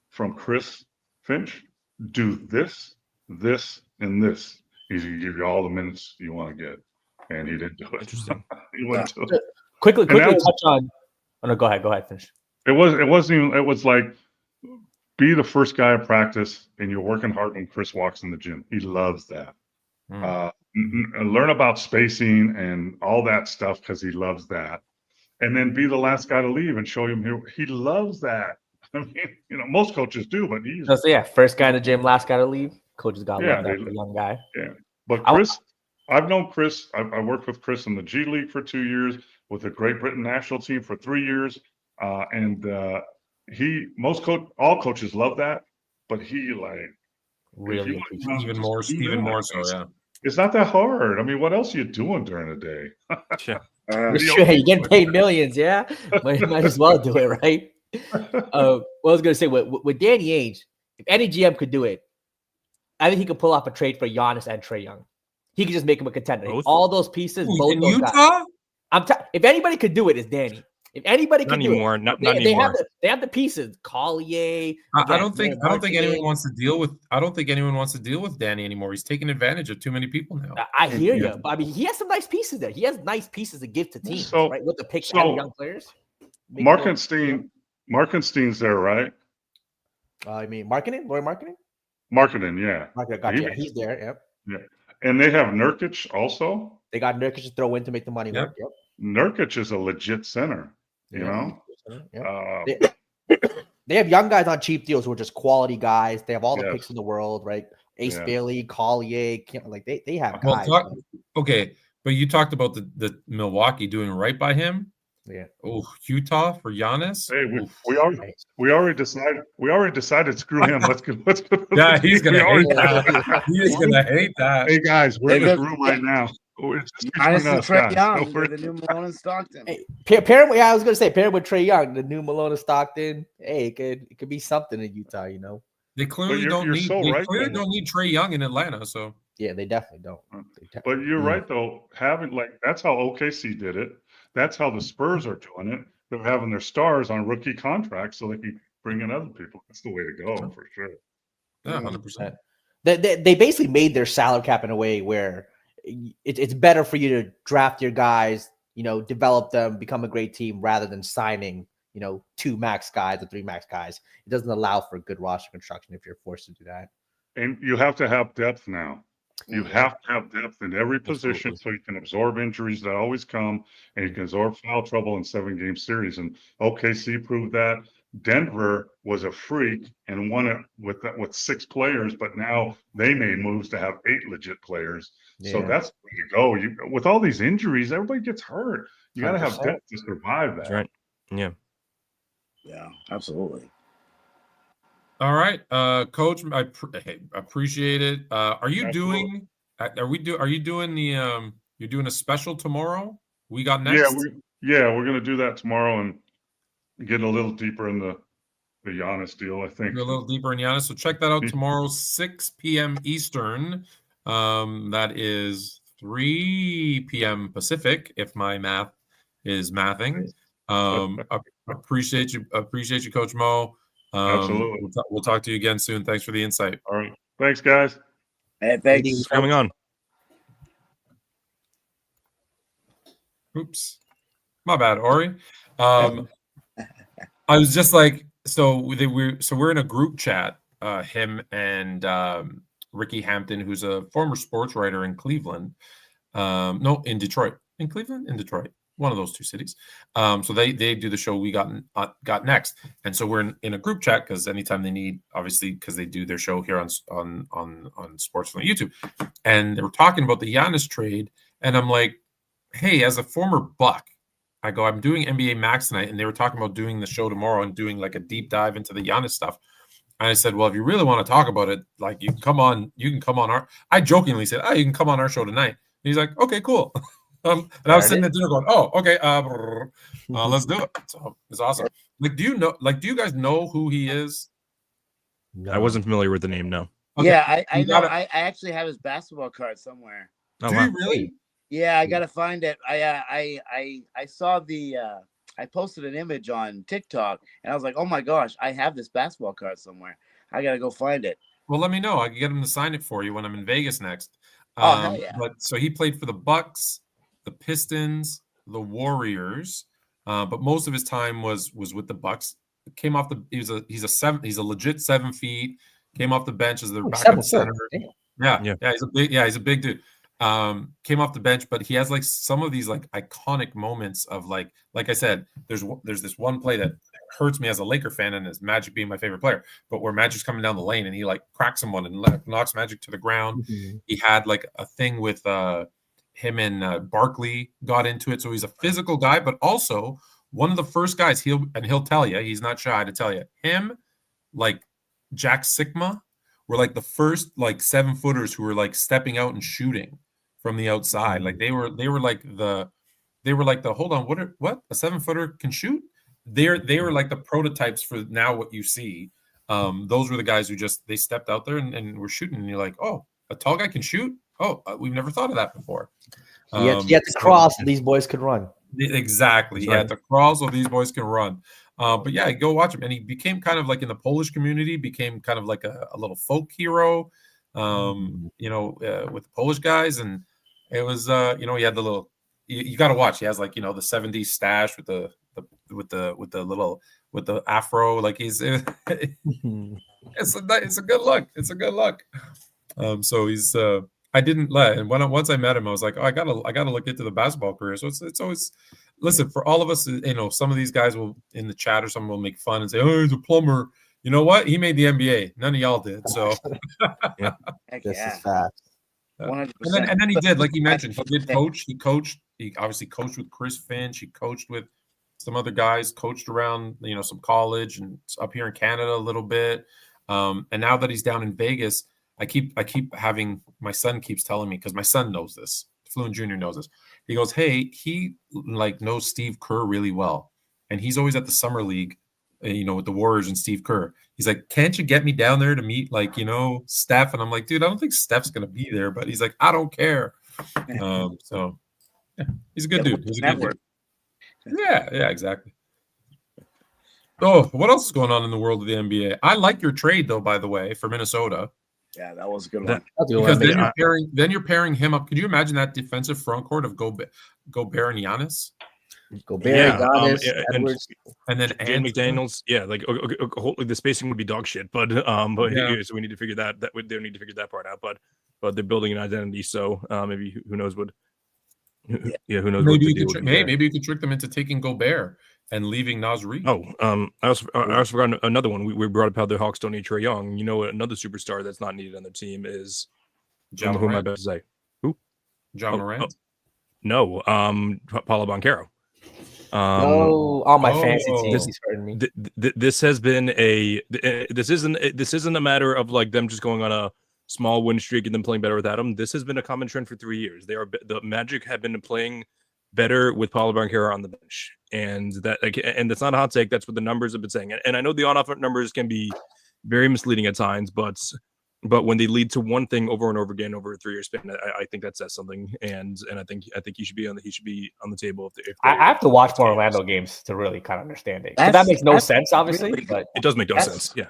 from Chris Finch, do this, and this. He's going to give you all the minutes you want to get, and he didn't do it. Interesting. He went to it. Quickly touch on. Oh no, go ahead, finish. It wasn't even. It was like, be the first guy at practice, and you're working hard when Chris walks in the gym. He loves that. Learn about spacing and all that stuff because he loves that. And then be the last guy to leave and show him he loves that. I mean, most coaches do, but he's So yeah, first guy in the gym, last guy to leave. Coaches gotta Yeah, love that for a young guy. yeah. But I- Chris, I've known Chris. I worked with Chris in the G League for 2 years, with the Great Britain national team for 3 years, and all coaches love that, but he like Really if appreciate you want to Even just more, do even that, more so. Yeah. it's not that hard. I mean, what else are you doing during the day? Yeah. It's true. Hey, you get paid millions, yeah. Might as well do it, right? What I was gonna say with Danny Ainge, if any GM could do it, I think he could pull off a trade for Giannis and Trae Young. He could just make him a contender. Both? All those pieces, both In those guys. Utah? If anybody could do it, it's Danny. If anybody Not could do anymore. it, Not they anymore. have the pieces. Collier. I again, don't think Marketing. anyone wants to deal with. I don't think anyone wants to deal with Danny anymore. He's taking advantage of too many people now. I hear Yeah. you, but I mean, he has some nice pieces there. He has nice pieces to give to teams, So- right? With the picks so and young players. Make it look- Markenstein's there, right? I mean, marketing, Lawyer marketing. Marketing, yeah. Marketing, gotcha. He- Yeah, he's there. Yep. And they have Nurkic also. They got Nurkic to throw in to make the money Yep. work. Yep. Nurkic is a legit center, you Yeah. know. Yep. They have young guys on cheap deals who are just quality guys. They have all the Yes. picks in the world, right? Ace Yeah. Bailey, Collier, like they have Well, guys. okay, but you talked about the Milwaukee doing right by him. Yeah. Oh, Utah for Giannis. Hey, Oof. we already decided. Screw him. Let's go. Yeah, he's gonna We already- hate that. He's gonna hate that. Hey guys, we're Hey, in this look, room right now. It's just Giannis between and us, Trae guys. Young, Don't they're worry. the new Malone and Stockton. Hey, I was gonna say pair with Trae Young, the new Malone and Stockton. Hey, it could be something in Utah, you know. They clearly you're- don't you're need. so They right, clearly though. don't need Trae Young in Atlanta. So Yeah, they definitely don't. But you're Mm. right though. That's how OKC did it. That's how the Spurs are doing it. They're having their stars on rookie contracts so they can bring in other people. That's the way to go for sure. yeah, 100%. They basically made their salary cap in a way where it's better for you to draft your guys, you know, develop them, become a great team rather than signing, you know, 2 max guys or 3 max guys. It doesn't allow for good roster construction if you're forced to do that. And you have to have depth now. You Mhm. have to have depth in every position so you can absorb injuries that always come and you can absorb foul trouble in 7-game series. And OKC proved that. Denver was a freak and won it with 6 players, but now they made moves to have 8 legit players. So Yeah. that's the way to go. With all these injuries, everybody gets hurt. You got to have 100%. depth to survive that. That's right. Yeah. Yeah, absolutely. All right, Coach, I appreciate it. Are you Absolutely. doing? Are you doing the? You're doing a special tomorrow? We got Yeah, next. we're gonna do that tomorrow and get a little deeper in the Giannis deal. I think. Go a little deeper in Giannis. So check that out tomorrow, 6 p.m. Eastern. That is 3 p.m. Pacific, if my math is mathing. Appreciate you, Coach Mo. Absolutely. We'll talk to you again soon. Thanks for the insight. All right. Thanks, guys. Hey, thanks. Thanks for coming on. Oops, my bad, Ori. I was just like, we're in a group chat. Him and Ricky Hampton, who's a former sports writer in Cleveland. No, in Detroit. In Cleveland, in Detroit. One of those 2 cities. So they do the show We Got Next, and so we're in a group chat because anytime they need, obviously, because they do their show here on Sports on YouTube, and they were talking about the Giannis trade, and I'm like, hey, as a former Buck, I go, I'm doing NBA Max tonight, and they were talking about doing the show tomorrow and doing like a deep dive into the Giannis stuff. And I said, well, if you really want to talk about it, like you can come on our. I jokingly said, oh, you can come on our show tonight. And he's like, okay, cool. And I was sitting at dinner going, oh, okay, let's do it. So it's awesome. Like, do you guys know who he is? No. I wasn't familiar with the name. No. Okay. Yeah, I You know. gotta- I actually have his basketball card somewhere. Oh, Do wow. you really? Yeah, I gotta find it. I saw the. I posted an image on TikTok, and I was like, "Oh my gosh, I have this basketball card somewhere. I gotta go find it." Well, let me know. I can get him to sign it for you when I'm in Vegas next. Oh, hell yeah. But so he played for the Bucks, the Pistons, the Warriors, but most of his time was with the Bucks. Came off the he's a legit 7 feet. Came off the bench as their backup 7 foot. center. Damn. Yeah, he's a big dude. came off the bench, but he has like some of these like iconic moments of like I said, there's this one play that hurts me as a Laker fan, and it's Magic being my favorite player, but where Magic's coming down the lane and he like cracks someone and knocks Magic to the ground. He had like a thing with him and Barkley got into it, so he's a physical guy, but also one of the first guys he'll tell you, he's not shy to tell you, him, like Jack Sikma were like the first like 7-footers who were like stepping out and shooting from the outside. Like they were like the hold on, what a 7-footer can shoot. They were like the prototypes for now what you see. Those were the guys who just they stepped out there and were shooting, and you're like, oh, a tall guy can shoot. Oh, we've never thought of that before. He had to cross, and these boys could run. Exactly. He had to cross, so these boys can run. But yeah, go watch him. And he became kind of like in the Polish community, became kind of like a little folk hero, with the Polish guys. And it was, he had the little, you got to watch. He has like, the 70s stash with the afro. Like it's a good look. It's a good look. So he's, I didn't let, and once I met him, I was like, oh, I gotta look into the basketball career. So it's always, listen, for all of us, some of these guys will in the chat or someone will make fun and say, oh, he's a plumber. You know what? He made the NBA. None of y'all did. So this is fast. 100%. And then he did, like he mentioned, he did coach. He coached. He obviously coached with Chris Finch. He coached with some other guys. Coached around, some college and up here in Canada a little bit. And now that he's down in Vegas. I keep having, my son keeps telling me, because my son knows this, Fluent Jr. knows this. He goes, hey, he like knows Steve Kerr really well. And he's always at the summer league, with the Warriors and Steve Kerr. He's like, can't you get me down there to meet Steph? And I'm like, dude, I don't think Steph's going to be there, but he's like, I don't care. So yeah, he's a good dude. He's a good dude. Yeah, exactly. Oh, what else is going on in the world of the NBA? I like your trade though, by the way, for Minnesota. Yeah, that was a good one. Because then you're pairing him up. Could you imagine that defensive front court of Gobert and Giannis? Giannis, Edwards, and then Jaden McDaniels. Yeah, like hopefully the spacing would be dog shit, but yeah. So we need to figure that they need to figure that part out. But they're building an identity, so maybe who knows what? Who knows? Maybe you could trick them into taking Gobert and leaving Naz Reid. Oh, I also forgot another one. We brought up how the Hawks don't need Trae Young. Another superstar that's not needed on the team is John who am I about to say? Who? John Morant? No, Paulo Banchero. All my fantasy teams. This has been this isn't a matter of like them just going on a small win streak and then playing better without him. This has been a common trend for 3 years. The Magic have been playing better with Paulo Banchero on the bench, and that's not a hot take. That's what the numbers have been saying. And I know the on-off numbers can be very misleading at times, but when they lead to one thing over and over again over a 3-year span, I think that says something. And I think he should be on the table. If I have to watch more Orlando games to really kind of understand it. That makes no sense, obviously, really but it does make no sense. Yeah,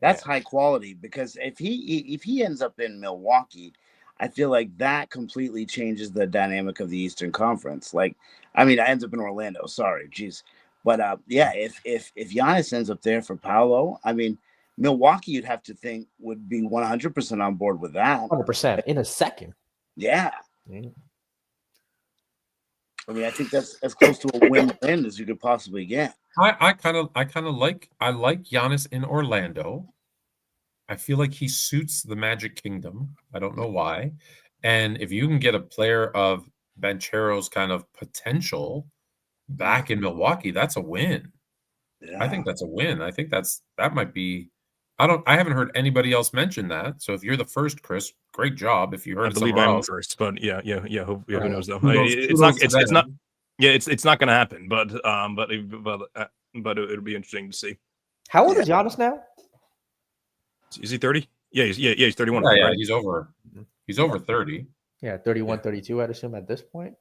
that's high quality, because if he ends up in Milwaukee, I feel like that completely changes the dynamic of the Eastern Conference. Like, I mean, I ends up in Orlando. Sorry, geez, but if Giannis ends up there for Paolo, I mean, Milwaukee, you'd have to think would be 100% on board with that. 100% in a second. Yeah. I mean, I think that's as close to a win-win as you could possibly get. I kind of like Giannis in Orlando. I feel like he suits the Magic Kingdom. I don't know why. And if you can get a player of Banchero's kind of potential back in Milwaukee, that's a win. Yeah. I think that's a win. I think that might be. I haven't heard anybody else mention that. So if you're the first, Chris, great job. If you heard, I believe I'm first, but yeah. Who knows though? It's not going to happen. But it'll be interesting to see. How old is Giannis now? Is he 30? Yeah, he's 31. Yeah, he's over 30. Yeah, 31, 32, I'd assume at this point.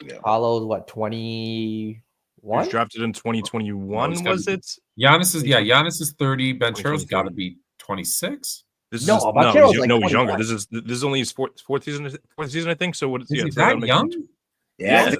Yeah. Paolo's what, 21? He was drafted in 2021, was it? Giannis is 30. Banchero's got to be 26. He's younger. This is only his fourth season, I think. So what is he that young? Yeah.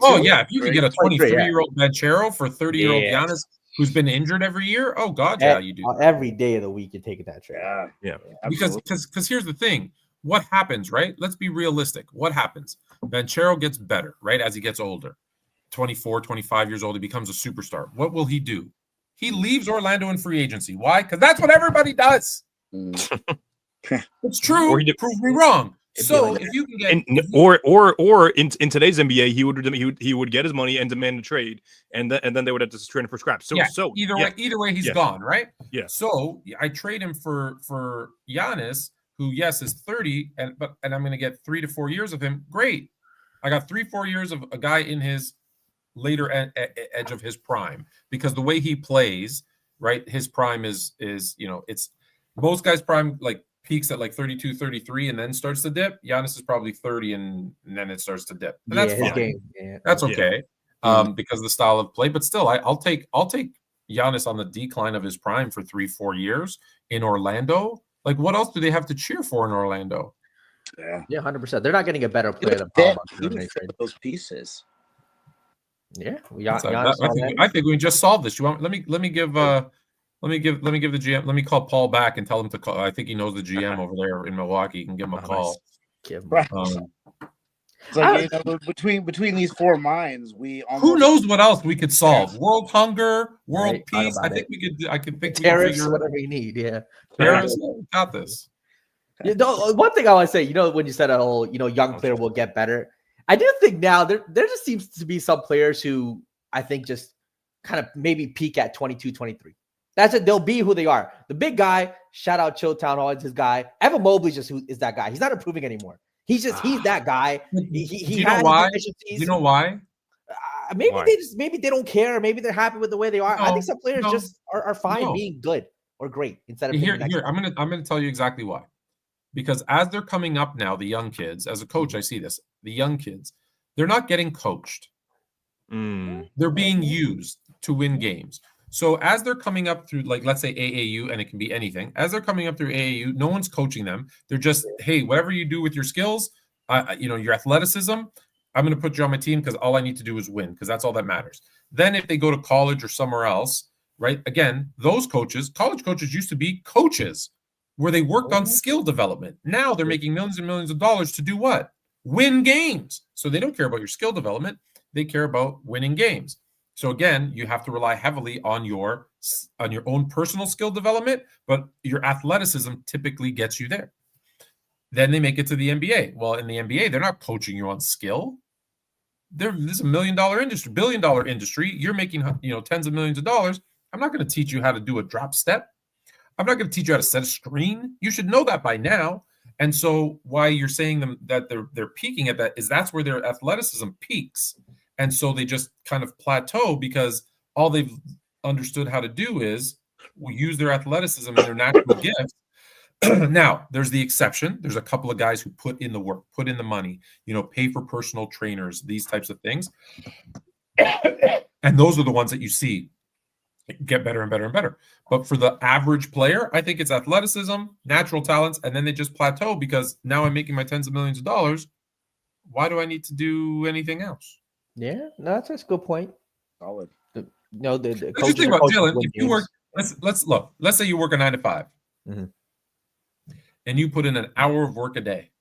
Oh yeah, if you could get a 23-year-old Banchero for 30-year-old Giannis, who's been injured every year. Oh God, yeah, you do. Every day of the week, you're taking that trade. Yeah. Because here's the thing: what happens, right? Let's be realistic. What happens? Banchero gets better, right? As he gets older, 24, 25 years old, he becomes a superstar. What will he do? He leaves Orlando in free agency. Why? Because that's what everybody does. It's true. Or he did- Prove me wrong. So if you can get, or in today's NBA, he would get his money and demand a trade, and then they would have to trade him for scraps. So either way, he's Yeah. gone, right? Yeah. So I trade him for Giannis, who yes is 30, and I'm going to get 3 to 4 years of him. Great, I got 3-4 years of a guy in his later edge of his prime, because the way he plays, right, his prime is it's most guys' prime like peaks at like 32, 33, and then starts to dip. Giannis is probably 30, and then it starts to dip. And that's fine. Game. Yeah. That's okay, because of the style of play. But still, I'll take Giannis on the decline of his prime for 3-4 years in Orlando. Like, what else do they have to cheer for in Orlando? Yeah, 100%. They're not getting a better player than Fit, Paul. even fit those pieces. Yeah, I think we just solved this. You want? Let me give the GM. Let me call Paul back and tell him to call. I think he knows the GM over there in Milwaukee. You can give him a call. Right. It's like, between these four minds, we almost... Who knows what else we could solve? World hunger, world peace. I think we could. I could think tariffs, we could whatever you need. Yeah, tariffs. Got this. One thing I want to say, when you said a whole, young player will get better. I do think now there just seems to be some players who I think just kind of maybe peak at 22, 23. That's it. They'll be who they are. The big guy, shout out Chilltown, always his guy. Evan Mobley just who is that guy. He's not improving anymore. He's that guy. He know why? You know why? Maybe they don't care. Maybe they're happy with the way they are. I think some players just are fine being good or great instead of here. I'm gonna tell you exactly why. Because as they're coming up now, the young kids, as a coach, I see this. The young kids, they're not getting coached. They're being used to win games. So as they're coming up through, like, let's say AAU, and it can be anything. As they're coming up through AAU, no one's coaching them. They're just, hey, whatever you do with your skills, your athleticism, I'm going to put you on my team because all I need to do is win, because that's all that matters. Then if they go to college or somewhere else, right? Again, those coaches, college coaches used to be coaches where they worked on skill development. Now they're making millions and millions of dollars to do what? Win games. So they don't care about your skill development. They care about winning games. So again, you have to rely heavily on your own personal skill development, but your athleticism typically gets you there. Then they make it to the NBA. Well, in the NBA, they're not coaching you on skill. This is $1 million industry, $1 billion industry. You're making tens of millions of dollars. I'm not going to teach you how to do a drop step. I'm not going to teach you how to set a screen. You should know that by now. And so why you're saying them that they're peaking at that is that's where their athleticism peaks. And so they just kind of plateau because all they've understood how to do is use their athleticism and their natural gifts. Now, there's the exception. There's a couple of guys who put in the work, put in the money, pay for personal trainers, these types of things. And those are the ones that you see get better and better and better. But for the average player, I think it's athleticism, natural talents, and then they just plateau because now I'm making my tens of millions of dollars. Why do I need to do anything else? Yeah, no, that's a good point. Solid. Let's just think about Dylan. If you work, let's look. Let's say you work a 9 to 5, and you put in an hour of work a day,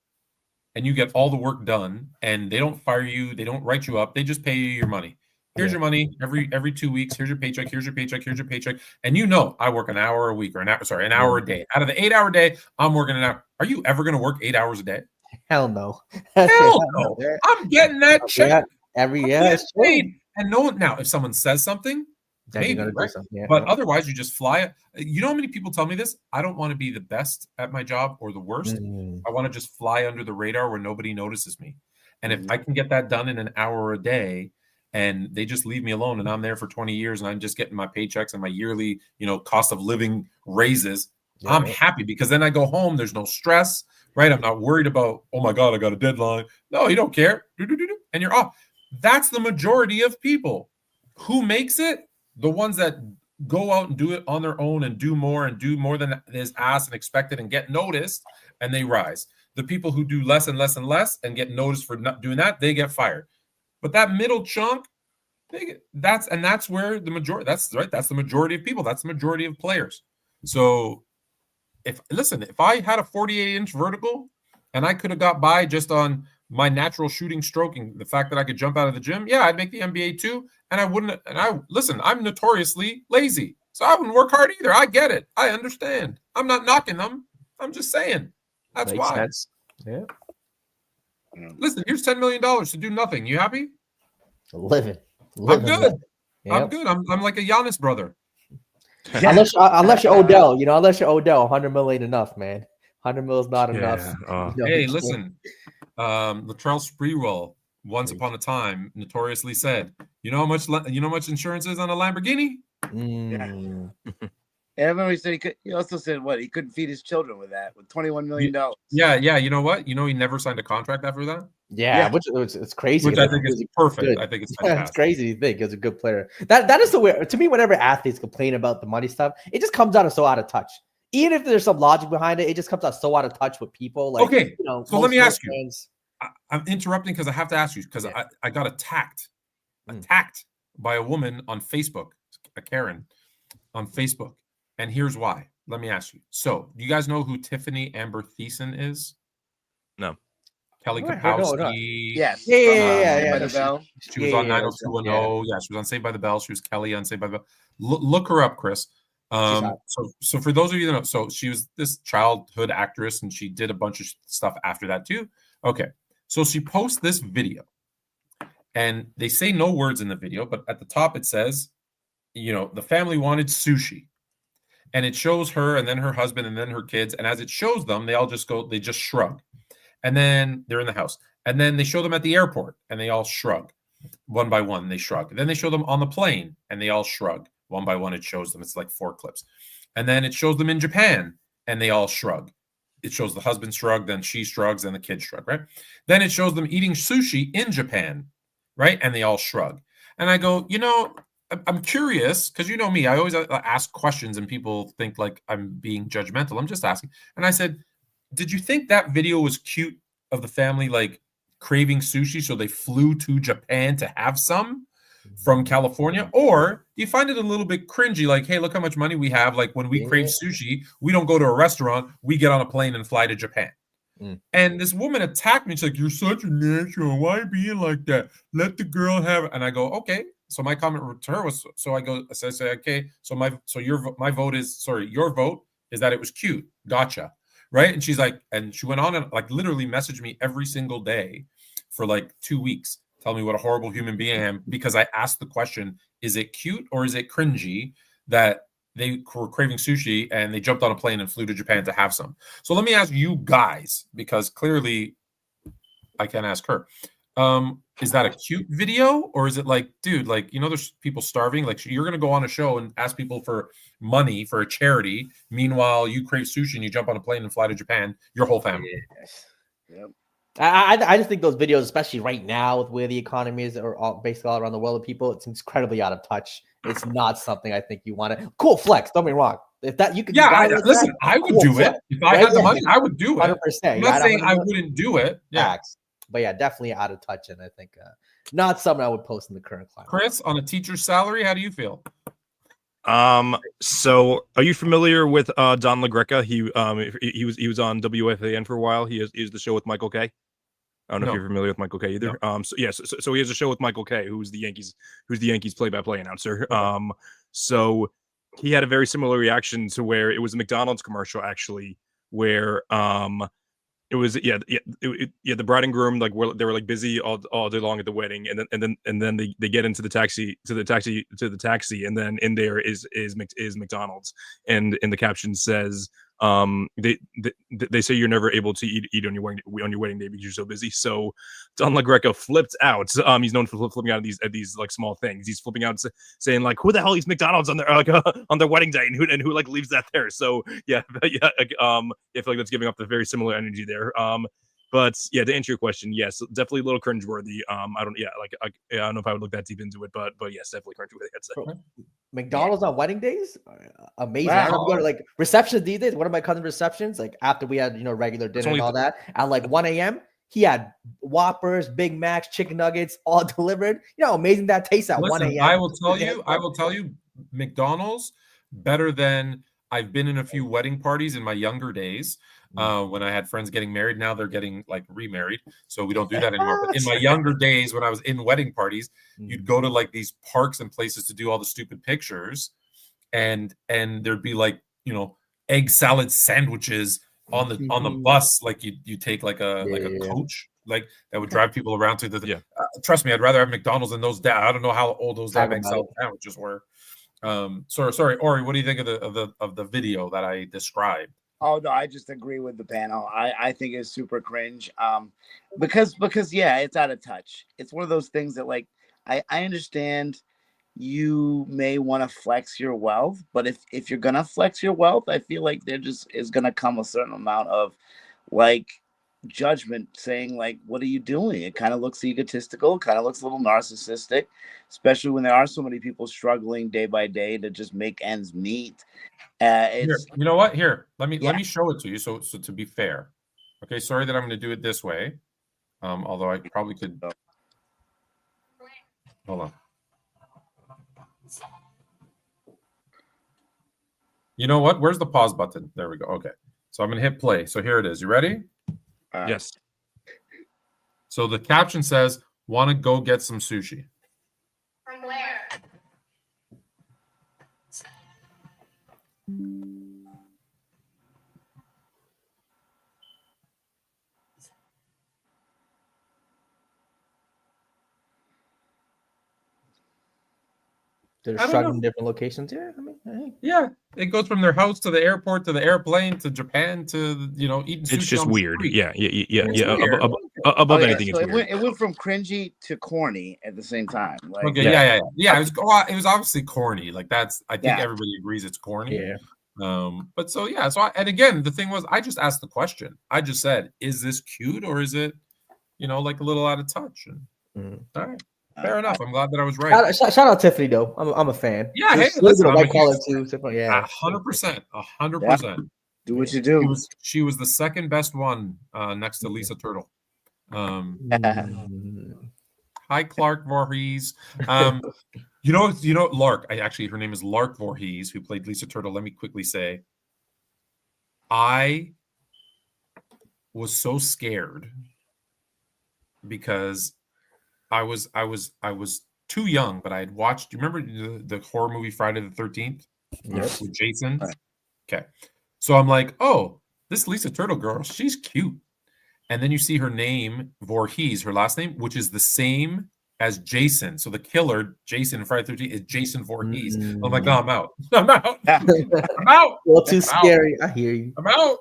and you get all the work done, and they don't fire you, they don't write you up, they just pay you your money. Here's your money every 2 weeks. Here's your paycheck. Here's your paycheck. Here's your paycheck. And I work an hour a week or an hour a day. Out of the 8-hour day, I'm working an hour. Are you ever going to work 8 hours a day? Hell no. Hell no. I'm getting that check. Paid. And no one, now, if someone says something, maybe, right? But otherwise, you just fly. You know how many people tell me this? I don't want to be the best at my job or the worst. I want to just fly under the radar where nobody notices me. And if I can get that done in an hour a day, and they just leave me alone, and I'm there for 20 years, and I'm just getting my paychecks and my yearly, cost of living raises, I'm happy because then I go home. There's no stress, right? I'm not worried about, oh my God, I got a deadline. No, you don't care. And you're off. That's the majority of people. Who makes it? The ones that go out and do it on their own and do more than is asked and expected and get noticed, and they rise. The people who do less and less and less and get noticed for not doing that, they get fired. But that middle chunk, that's where the majority. That's right. That's the majority of people. That's the majority of players. So, if I had a 48-inch vertical and I could have got by just on my natural shooting stroking, the fact that I could jump out of the gym, yeah, I'd make the NBA too. And I wouldn't, listen, I'm notoriously lazy. So I wouldn't work hard either. I get it. I understand. I'm not knocking them. I'm just saying. That's Makes why. sense. Yeah. Listen, here's $10 million to do nothing. You happy? Living. I'm good. Yep. I'm good. I'm like a Giannis brother. Unless you're Odell, unless you're Odell, 100 million enough, man. 100 mil is not enough. Hey, listen, Latrell Sprewell once upon a time notoriously said, "You know how much insurance is on a Lamborghini?" I remember he said he also said he couldn't feed his children with $21 million. Yeah. You know what? He never signed a contract after that. Yeah. Which it's crazy. Which I think is perfect. Good. I think it's fantastic. It's crazy to think. He's a good player. That is the way. To me, whenever athletes complain about the money stuff, it just comes out so out of touch. Even if there's some logic behind it, it just comes out so out of touch with people. Like, okay, so let me ask you. Fans. I'm interrupting because I have to ask you because I got attacked by a woman on Facebook, a Karen on Facebook, and here's why. Let me ask you. So, do you guys know who Tiffany Amber Thiessen is? No. Kelly Kapowski. Yes. Yeah. She was on 90210. Yeah, she was on Saved by the Bell. She was Kelly on Saved by the Bell. Look her up, Chris. So for those of you that know, so she was this childhood actress, and she did a bunch of stuff after that too. Okay, so she posts this video, and they say no words in the video, but at the top it says, the family wanted sushi, and it shows her and then her husband and then her kids, and as it shows them, they just shrug. And then they're in the house. And then they show them at the airport, and they all shrug. One by one, they shrug. And then they show them on the plane, and they all shrug. One by one, it shows them. It's like 4 clips. And then it shows them in Japan, and they all shrug. It shows the husband shrug, then she shrugs, and the kids shrug, right? Then it shows them eating sushi in Japan, right? And they all shrug. And I go, I'm curious, because you know me, I always ask questions, and people think like I'm being judgmental. I'm just asking. And I said, did you think that video was cute of the family like craving sushi, so they flew to Japan to have some from California? Or do you find it a little bit cringy, like, hey, look how much money we have, like when we crave sushi, we don't go to a restaurant, we get on a plane and fly to Japan. And this woman attacked me. She's like, you're such a natural, why being like that? Let the girl have it. And I go, okay. So my comment to her was, I say, okay, so your vote is that it was cute. Gotcha. Right. And she's like, and she went on and like literally messaged me every single day for like 2 weeks, tell me what a horrible human being I am, because I asked the question, is it cute or is it cringy that they were craving sushi and they jumped on a plane and flew to Japan to have some? So let me ask you guys, because clearly I can't ask her. Is that a cute video, or is it like, dude, like, there's people starving, like you're going to go on a show and ask people for money for a charity. Meanwhile, you crave sushi and you jump on a plane and fly to Japan, your whole family. Yep. I just think those videos, especially right now with where the economy is, or basically all around the world with people, it's incredibly out of touch. It's not something I think you want to. Cool flex. Don't be wrong. If that you could, listen, I would do it if I had the money. I would do it. 100%. I'm not saying I wouldn't do it. Yeah. But yeah, definitely out of touch, and I think not something I would post in the current climate. Chris, on a teacher's salary, how do you feel? So are you familiar with Don LaGreca? He was on WFAN for a while. He is the show with Michael Kay. I don't know if you're familiar with Michael Kay either. No. So he has a show with Michael Kay, who's the Yankees play-by-play announcer. So he had a very similar reaction to where it was a McDonald's commercial actually, where it was the bride and groom they were like busy all day long at the wedding, and then they get into the taxi, and then in there is McDonald's, and the caption says they say you're never able to eat on your wedding day because you're so busy. So Don LaGreca flipped out. He's known for flipping out at these like small things. He's flipping out saying like, who the hell eats McDonald's on their on their wedding day, and who like leaves that there? So I feel like that's giving off the very similar energy there. But yeah, to answer your question, yes, definitely a little cringeworthy. I don't know if I would look that deep into it, but yes, definitely cringeworthy. I'd say. McDonald's on wedding days, amazing. Wow. I don't go to like receptions these days. One of my cousin's receptions, like after we had regular dinner and all that, at like 1 a.m. he had Whoppers, Big Macs, chicken nuggets, all delivered. Amazing that tastes at 1 a.m. I will tell you, McDonald's better than I've been in a few wedding parties in my younger days when I had friends getting married. Now they're getting like remarried, so we don't do that anymore. But in my younger days, when I was in wedding parties, you'd go to like these parks and places to do all the stupid pictures, and there'd be like, you know, egg salad sandwiches on the bus, like you take like a coach, like that would drive people around to the trust me, I'd rather have McDonald's than those. I don't know how old those damn egg salad sandwiches were. Sorry, Ori, what do you think of the video that I described? Oh no, I just agree with the panel. I think it's super cringe. Because yeah, it's out of touch. It's one of those things that, like, I understand you may want to flex your wealth, but if you're gonna flex your wealth, I feel like there just is gonna come a certain amount of like judgment saying like, what are you doing? It kind of looks egotistical, kind of looks a little narcissistic, especially when there are so many people struggling day by day to just make ends meet. Here, you know what? Here, let me show it to you. So to be fair, okay. Sorry that I'm going to do it this way. Although I probably could. Hold on. You know what? Where's the pause button? There we go. Okay. So I'm going to hit play. So here it is. You ready? Yes. So the caption says, "Want to go get some sushi?" From where? They're struggling in different locations. Yeah, I mean, hey. Yeah, it goes from their house to the airport to the airplane to Japan to, you know, eating sushi. It's just on the weird. street. Yeah. Weird. Above anything, so it's weird. it went from cringy to corny at the same time. Like, Okay, yeah. It was obviously corny. Like I think everybody agrees it's corny. Yeah. But so yeah, and again, the thing was, I just asked the question. I just said, is this cute or is it, you know, like a little out of touch? And all right. Fair enough. I'm glad that I was right. Shout out Tiffany though. I'm a fan. Yeah, hey, listen, white collar too. Yeah, 100%. Do what you do. She was the second best one next to Lisa Turtle. Hi, Clark Voorhees. You know, Lark. Her name is Lark Voorhees, who played Lisa Turtle. Let me quickly say, I was so scared because I was too young, but I had watched. Do you remember the horror movie Friday the 13th with Jason? Okay, so I'm like, oh, this Lisa Turtle girl, she's cute. And then you see her name, Voorhees, her last name, which is the same as Jason. So the killer, Jason in Friday the 13th, is Jason Voorhees. I'm like, no, I'm out. I'm out. I'm out. Well, too scary. I hear you. I'm out.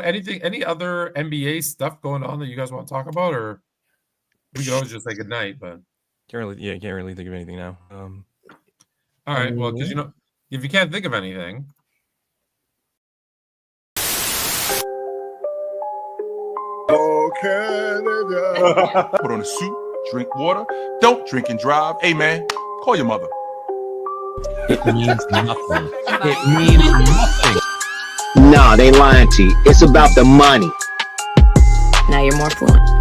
Any other NBA stuff going on that you guys want to talk about, or we can always just say good night, but can't really think of anything now. All right, well, because if you can't think of anything, Canada. Put on a suit, drink water, don't drink and drive. Hey man, call your mother. It means nothing. It means nothing. Nah, they lying to you. It's about the money. Now you're more fluent.